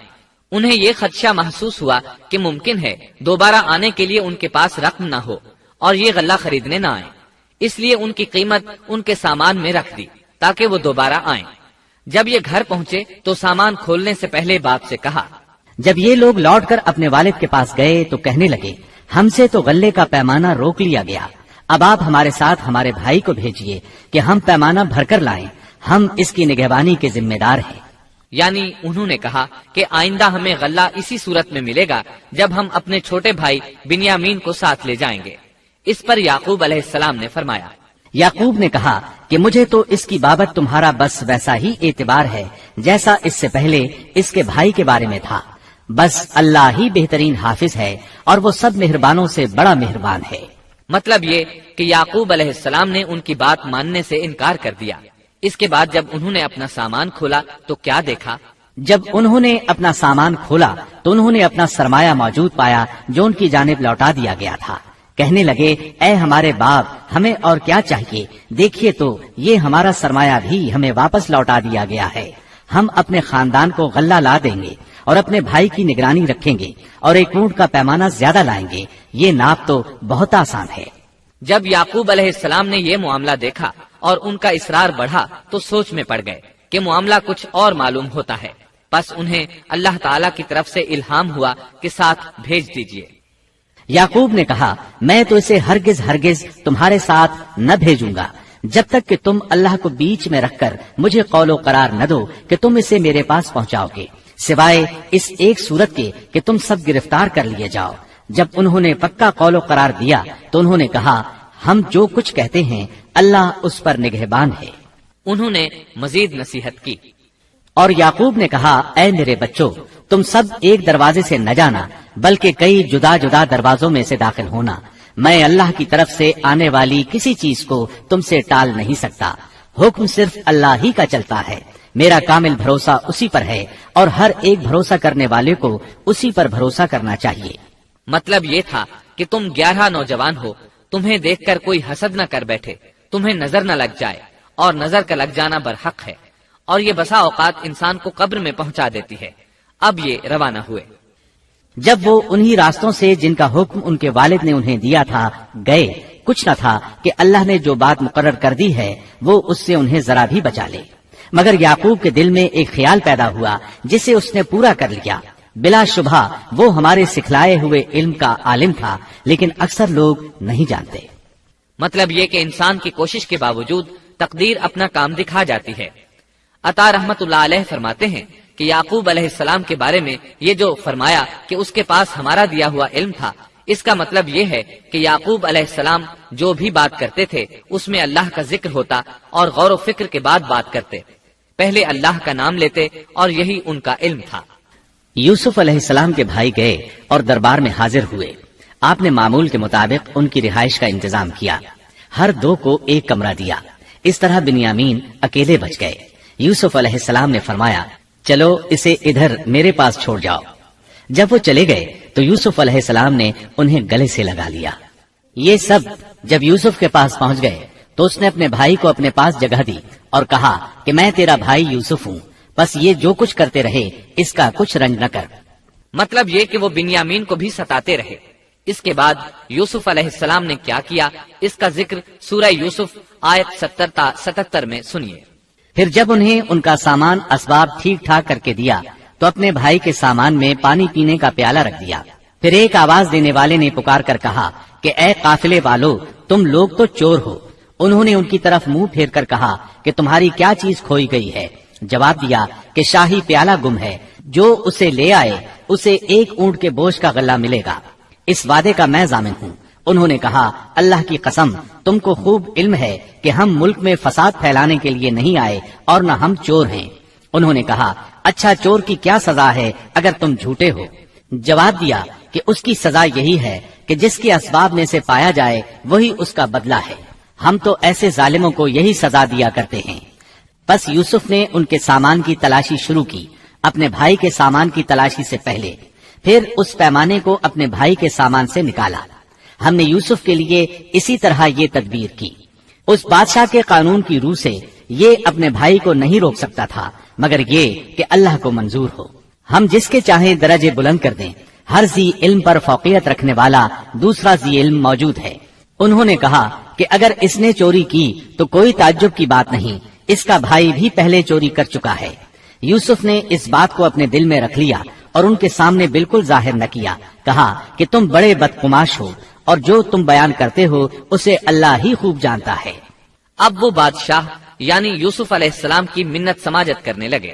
انہیں یہ خدشہ محسوس ہوا کہ ممکن ہے دوبارہ آنے کے لیے ان کے پاس رقم نہ ہو اور یہ غلہ خریدنے نہ آئیں، اس لیے ان کی قیمت ان کے سامان میں رکھ دی تاکہ وہ دوبارہ آئیں۔ جب یہ گھر پہنچے تو سامان کھولنے سے پہلے باپ سے کہا، جب یہ لوگ لوٹ کر اپنے والد کے پاس گئے تو کہنے لگے، ہم سے تو غلے کا پیمانہ روک لیا گیا، اب آپ ہمارے ساتھ ہمارے بھائی کو بھیجیے کہ ہم پیمانہ بھر کر لائیں، ہم اس کی نگہبانی کے ذمہ دار ہیں۔ یعنی انہوں نے کہا کہ آئندہ ہمیں غلہ اسی صورت میں ملے گا جب ہم اپنے چھوٹے بھائی بنیامین کو ساتھ لے جائیں گے۔ اس پر یعقوب علیہ السلام نے فرمایا، یعقوب نے کہا کہ مجھے تو اس کی بابت تمہارا بس ویسا ہی اعتبار ہے جیسا اس سے پہلے اس کے بھائی کے بارے میں تھا، بس اللہ ہی بہترین حافظ ہے اور وہ سب مہربانوں سے بڑا مہربان ہے۔ مطلب یہ کہ یعقوب علیہ السلام نے ان کی بات ماننے سے انکار کر دیا۔ اس کے بعد جب انہوں نے اپنا سامان کھولا تو کیا دیکھا؟ جب انہوں نے اپنا سامان کھولا تو انہوں نے اپنا سرمایہ موجود پایا جو ان کی جانب لوٹا دیا گیا تھا۔ کہنے لگے، اے ہمارے باپ، ہمیں اور کیا چاہیے؟ دیکھیے تو یہ ہمارا سرمایہ بھی ہمیں واپس لوٹا دیا گیا ہے۔ ہم اپنے خاندان کو غلہ لا دیں گے اور اپنے بھائی کی نگرانی رکھیں گے اور ایک اونٹ کا پیمانہ زیادہ لائیں گے۔ یہ ناپ تو بہت آسان ہے۔ جب یعقوب علیہ السلام نے یہ معاملہ دیکھا اور ان کا اصرار بڑھا تو سوچ میں پڑ گئے کہ معاملہ کچھ اور معلوم ہوتا ہے۔ بس انہیں اللہ تعالیٰ کی طرف سے الہام ہوا کہ ساتھ بھیج دیجیے۔ یعقوب نے کہا، میں تو اسے ہرگز تمہارے ساتھ نہ بھیجوں گا جب تک کہ تم اللہ کو بیچ میں رکھ کر مجھے قول و قرار نہ دو کہ تم اسے میرے پاس پہنچاؤ گے، سوائے اس ایک صورت کے کہ تم سب گرفتار کر لیے جاؤ۔ جب انہوں نے پکا قول و قرار دیا تو انہوں نے کہا، ہم جو کچھ کہتے ہیں اللہ اس پر نگہبان ہے۔ انہوں نے مزید نصیحت کی اور یعقوب نے کہا، اے میرے بچوں، تم سب ایک دروازے سے نہ جانا بلکہ کئی جدا جدا دروازوں میں سے داخل ہونا۔ میں اللہ کی طرف سے آنے والی کسی چیز کو تم سے ٹال نہیں سکتا، حکم صرف اللہ ہی کا چلتا ہے۔ میرا کامل بھروسہ اسی پر ہے اور ہر ایک بھروسہ کرنے والے کو اسی پر بھروسہ کرنا چاہیے۔ مطلب یہ تھا کہ تم 11 نوجوان ہو، تمہیں دیکھ کر کوئی حسد نہ کر بیٹھے، تمہیں نظر نہ لگ جائے، اور نظر کا لگ جانا برحق ہے، اور یہ بسا اوقات انسان کو قبر میں پہنچا دیتی ہے۔ اب یہ روانہ ہوئے۔ جب وہ انہی راستوں سے جن کا حکم ان کے والد نے انہیں دیا تھا گئے، کچھ نہ تھا کہ اللہ نے جو بات مقرر کر دی ہے وہ اس سے انہیں ذرا بھی بچا لے، مگر یعقوب کے دل میں ایک خیال پیدا ہوا جسے اس نے پورا کر لیا۔ بلا شبہ وہ ہمارے سکھلائے ہوئے علم کا عالم تھا، لیکن اکثر لوگ نہیں جانتے۔ مطلب یہ کہ انسان کی کوشش کے باوجود تقدیر اپنا کام دکھا جاتی ہے۔ عطا رحمت اللہ علیہ فرماتے ہیں کہ یعقوب علیہ السلام کے بارے میں یہ جو فرمایا کہ اس کے پاس ہمارا دیا ہوا علم تھا، اس کا مطلب یہ ہے کہ یعقوب علیہ السلام جو بھی بات کرتے تھے اس میں اللہ کا ذکر ہوتا اور غور و فکر کے بعد بات کرتے، پہلے اللہ کا نام لیتے، اور یہی ان کا علم تھا۔ یوسف علیہ السلام کے بھائی گئے اور دربار میں حاضر ہوئے۔ آپ نے معمول کے مطابق ان کی رہائش کا انتظام کیا، ہر دو کو ایک کمرہ دیا۔ اس طرح بنیامین اکیلے بچ گئے۔ یوسف علیہ السلام نے فرمایا، چلو اسے ادھر میرے پاس چھوڑ جاؤ۔ جب وہ چلے گئے تو یوسف علیہ السلام نے انہیں گلے سے لگا لیا۔ یہ سب جب یوسف کے پاس پہنچ گئے تو اس نے اپنے بھائی کو اپنے پاس جگہ دی اور کہا کہ میں تیرا بھائی یوسف ہوں، بس یہ جو کچھ کرتے رہے اس کا کچھ رنج نہ کر۔ مطلب یہ کہ وہ بنیامین کو بھی ستاتے رہے۔ اس کے بعد یوسف علیہ السلام نے کیا کیا، اس کا ذکر سورہ یوسف آیت 70 تا 77 میں سنیے۔ پھر جب انہیں ان کا سامان اسباب ٹھیک ٹھاک کر کے دیا تو اپنے بھائی کے سامان میں پانی پینے کا پیالہ رکھ دیا۔ پھر ایک آواز دینے والے نے پکار کر کہا کہ اے قافلے والو، تم لوگ تو چور ہو۔ انہوں نے ان کی طرف منہ پھیر کر کہا کہ تمہاری کیا چیز کھوئی گئی ہے؟ جواب دیا کہ شاہی پیالہ گم ہے، جو اسے لے آئے اسے ایک اونٹ کے بوجھ کا غلہ ملے گا۔ اس وعدے کا میں ضامن ہوں۔ انہوں نے کہا اللہ کی قسم، تم کو خوب علم ہے کہ ہم ملک میں فساد پھیلانے کے لیے نہیں آئے اور نہ ہم چور ہیں۔ انہوں نے کہا اچھا، چور کی کیا سزا ہے اگر تم جھوٹے ہو؟ جواب دیا کہ اس کی سزا یہی ہے کہ جس کے اسباب میں سے پایا جائے وہی اس کا بدلہ ہے۔ ہم تو ایسے ظالموں کو یہی سزا دیا کرتے ہیں۔ بس یوسف نے ان کے سامان کی تلاشی شروع کی، اپنے بھائی کے سامان کی تلاشی سے پہلے۔ پھر اس پیمانے کو اپنے بھائی کے سامان سے نکالا۔ ہم نے یوسف کے لیے اسی طرح یہ تدبیر کی۔ اس بادشاہ کے قانون کی روح سے یہ اپنے بھائی کو نہیں روک سکتا تھا، مگر یہ کہ اللہ کو منظور ہو۔ ہم جس کے چاہیں درجے بلند کر دیں، ہر ذی علم پر فوقیت رکھنے والا دوسرا ذی علم موجود ہے۔ انہوں نے کہا کہ اگر اس نے چوری کی تو کوئی تعجب کی بات نہیں، اس کا بھائی بھی پہلے چوری کر چکا ہے۔ یوسف نے اس بات کو اپنے دل میں رکھ لیا اور ان کے سامنے بالکل ظاہر نہ کیا۔ کہا کہ تم بڑے بدقماش ہو اور جو تم بیان کرتے ہو اسے اللہ ہی خوب جانتا ہے۔ اب وہ بادشاہ یعنی یوسف علیہ السلام کی منت سماجت کرنے لگے۔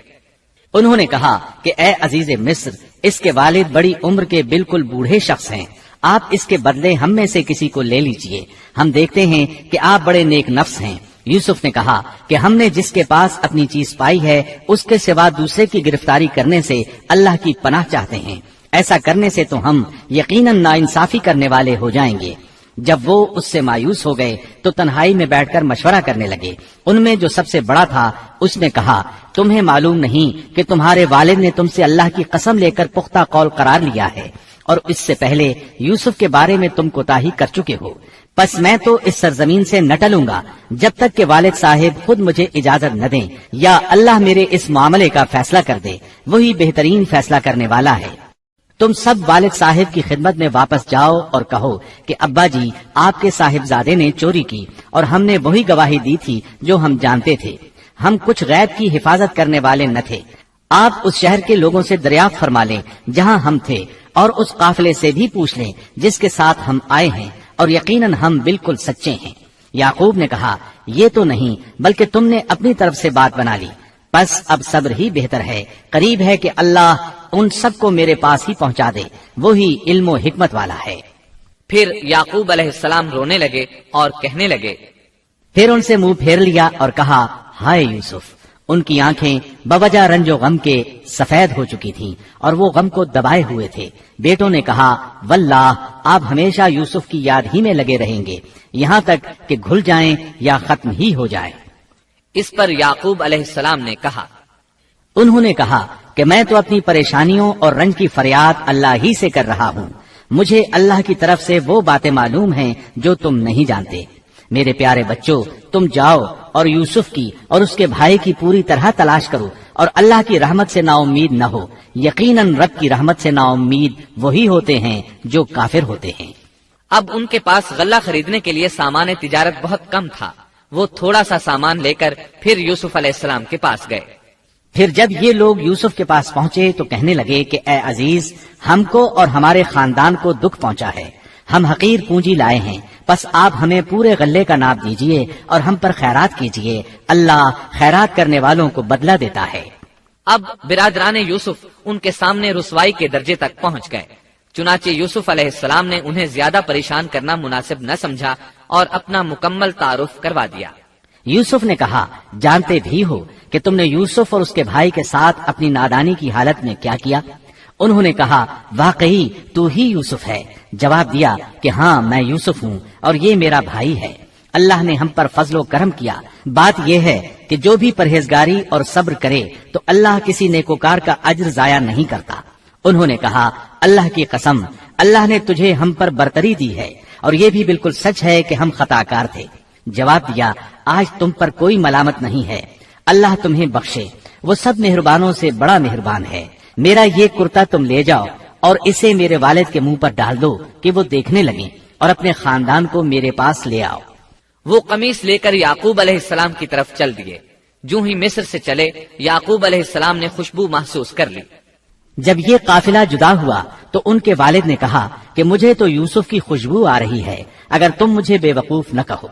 انہوں نے کہا کہ اے عزیز مصر، اس کے والد بڑی عمر کے بالکل بوڑھے شخص ہیں، آپ اس کے بدلے ہم میں سے کسی کو لے لیجئے، ہم دیکھتے ہیں کہ آپ بڑے نیک نفس ہیں۔ یوسف نے کہا کہ ہم نے جس کے پاس اپنی چیز پائی ہے اس کے سوا دوسرے کی گرفتاری کرنے سے اللہ کی پناہ چاہتے ہیں، ایسا کرنے سے تو ہم یقیناً ناانصافی کرنے والے ہو جائیں گے۔ جب وہ اس سے مایوس ہو گئے تو تنہائی میں بیٹھ کر مشورہ کرنے لگے۔ ان میں جو سب سے بڑا تھا اس نے کہا تمہیں معلوم نہیں کہ تمہارے والد نے تم سے اللہ کی قسم لے کر پختہ قول قرار لیا ہے، اور اس سے پہلے یوسف کے بارے میں تم کوتاہی کر چکے ہو۔ پس میں تو اس سرزمین سے نہ ٹلوں گا جب تک کہ والد صاحب خود مجھے اجازت نہ دیں، یا اللہ میرے اس معاملے کا فیصلہ کر دے، وہی بہترین فیصلہ کرنے والا ہے۔ تم سب والد صاحب کی خدمت میں واپس جاؤ اور کہو کہ ابا جی، آپ کے صاحبزادے نے چوری کی اور ہم نے وہی گواہی دی تھی جو ہم جانتے تھے، ہم کچھ غیب کی حفاظت کرنے والے نہ تھے۔ آپ اس شہر کے لوگوں سے دریافت فرما لیں جہاں ہم تھے، اور اس قافلے سے بھی پوچھ لیں جس کے ساتھ ہم آئے ہیں، اور یقیناً ہم بالکل سچے ہیں۔ یعقوب نے کہا یہ تو نہیں، بلکہ تم نے اپنی طرف سے بات بنا لی، بس اب صبر ہی بہتر ہے، قریب ہے کہ اللہ ان سب کو میرے پاس ہی پہنچا دے، وہی علم و حکمت والا ہے۔ پھر یعقوب علیہ السلام رونے لگے اور کہنے لگے، پھر ان سے منہ پھیر لیا اور کہا ہائے یوسف۔ ان کی آنکھیں بوجہ رنج و غم کے سفید ہو چکی تھیں اور وہ غم کو دبائے ہوئے تھے۔ بیٹوں نے کہا واللہ آپ ہمیشہ یوسف کی یاد ہی میں لگے رہیں گے، یہاں تک کہ گھل جائیں یا ختم ہی ہو جائیں۔ اس پر یعقوب علیہ السلام نے کہا، انہوں نے کہا کہ میں تو اپنی پریشانیوں اور رنج کی فریاد اللہ ہی سے کر رہا ہوں، مجھے اللہ کی طرف سے وہ باتیں معلوم ہیں جو تم نہیں جانتے۔ میرے پیارے بچوں، تم جاؤ اور یوسف کی اور اس کے بھائی کی پوری طرح تلاش کرو، اور اللہ کی رحمت سے نا امید نہ ہو، یقیناً رب کی رحمت سے نا امید وہی ہوتے ہیں جو کافر ہوتے ہیں۔ اب ان کے پاس غلہ خریدنے کے لیے سامان تجارت بہت کم تھا. وہ تھوڑا سا سامان لے کر پھر یوسف علیہ السلام کے پاس گئے. پھر جب یہ لوگ یوسف کے پاس پہنچے تو کہنے لگے کہ اے عزیز، ہم کو اور ہمارے خاندان کو دکھ پہنچا ہے، ہم حقیر پونجی لائے ہیں، بس آپ ہمیں پورے غلے کا ناپ دیجئے اور ہم پر خیرات کیجئے، اللہ خیرات کرنے والوں کو بدلہ دیتا ہے. اب برادران یوسف ان کے سامنے رسوائی کے درجے تک پہنچ گئے. چنانچہ یوسف علیہ السلام نے انہیں زیادہ پریشان کرنا مناسب نہ سمجھا اور اپنا مکمل تعارف کروا دیا. یوسف نے کہا، جانتے بھی ہو کہ تم نے یوسف اور اس کے بھائی کے ساتھ اپنی نادانی کی حالت میں کیا کیا؟ انہوں نے کہا، واقعی تو ہی یوسف ہے. جواب دیا کہ ہاں میں یوسف ہوں اور یہ میرا بھائی ہے. اللہ نے ہم پر فضل و کرم کیا. بات یہ ہے کہ جو بھی پرہیزگاری اور صبر کرے تو اللہ کسی نیکوکار کا اجر ضائع نہیں کرتا. انہوں نے کہا، اللہ کی قسم، اللہ نے تجھے ہم پر برتری دی ہے اور یہ بھی بالکل سچ ہے کہ ہم خطا کار تھے. جواب دیا، آج تم پر کوئی ملامت نہیں ہے، اللہ تمہیں بخشے، وہ سب مہربانوں سے بڑا مہربان ہے. میرا یہ کرتا تم لے جاؤ اور اسے میرے والد کے منہ پر ڈال دو کہ وہ دیکھنے لگیں، اور اپنے خاندان کو میرے پاس لے آؤ. وہ قمیص لے کر یعقوب علیہ السلام کی طرف چل دیے. جو ہی مصر سے چلے یعقوب علیہ السلام نے خوشبو محسوس کر لی. جب یہ قافلہ جدا ہوا تو ان کے والد نے کہا کہ مجھے تو یوسف کی خوشبو آ رہی ہے، اگر تم مجھے بے وقوف نہ کہو.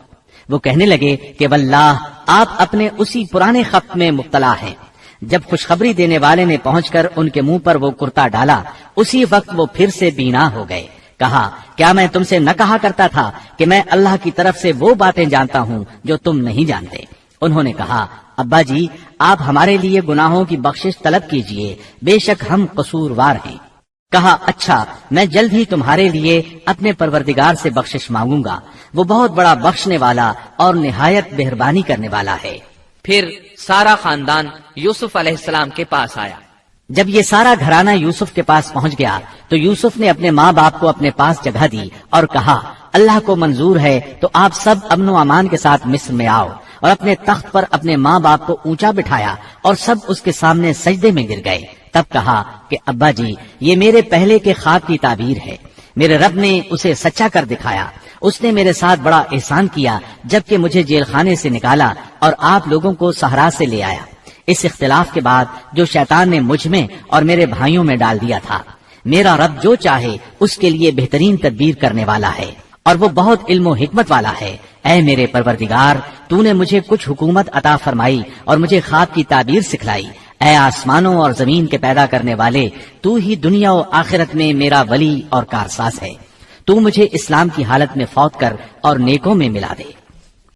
وہ کہنے لگے کہ واللہ آپ اپنے اسی پرانے خط میں مبتلا ہیں. جب خوشخبری دینے والے نے پہنچ کر ان کے منہ پر وہ کرتا ڈالا، اسی وقت وہ پھر سے بینا ہو گئے. کہا، کیا میں تم سے نہ کہا کرتا تھا کہ میں اللہ کی طرف سے وہ باتیں جانتا ہوں جو تم نہیں جانتے؟ انہوں نے کہا، ابا جی آپ ہمارے لیے گناہوں کی بخشش طلب کیجئے، بے شک ہم قصوروار ہیں. کہا، اچھا میں جلد ہی تمہارے لیے اپنے پروردگار سے بخشش مانگوں گا، وہ بہت بڑا بخشنے والا اور نہایت مہربانی کرنے والا ہے. پھر سارا خاندان یوسف علیہ السلام کے پاس آیا. جب یہ سارا گھرانہ یوسف کے پاس پہنچ گیا تو یوسف نے اپنے ماں باپ کو اپنے پاس جگہ دی اور کہا، اللہ کو منظور ہے تو آپ سب امن و امان کے ساتھ مصر میں آؤ. اور اپنے تخت پر اپنے ماں باپ کو اونچا بٹھایا اور سب اس کے سامنے سجدے میں گر گئے. تب کہا کہ ابا جی یہ میرے پہلے کے خواب کی تعبیر ہے، میرے رب نے اسے سچا کر دکھایا. اس نے میرے ساتھ بڑا احسان کیا جبکہ مجھے جیل خانے سے نکالا اور آپ لوگوں کو صحرا سے لے آیا. اس اختلاف کے بعد جو شیطان نے مجھ میں اور میرے بھائیوں میں ڈال دیا تھا، میرا رب جو چاہے اس کے لیے بہترین تدبیر کرنے والا ہے اور وہ بہت علم و حکمت والا ہے. اے میرے پروردگار، تو نے مجھے کچھ حکومت عطا فرمائی اور مجھے خواب کی تعبیر سکھلائی. اے آسمانوں اور زمین کے پیدا کرنے والے، تو ہی دنیا و آخرت میں میرا ولی اور کارساز ہے. تو مجھے اسلام کی حالت میں فوت کر اور نیکوں میں ملا دے.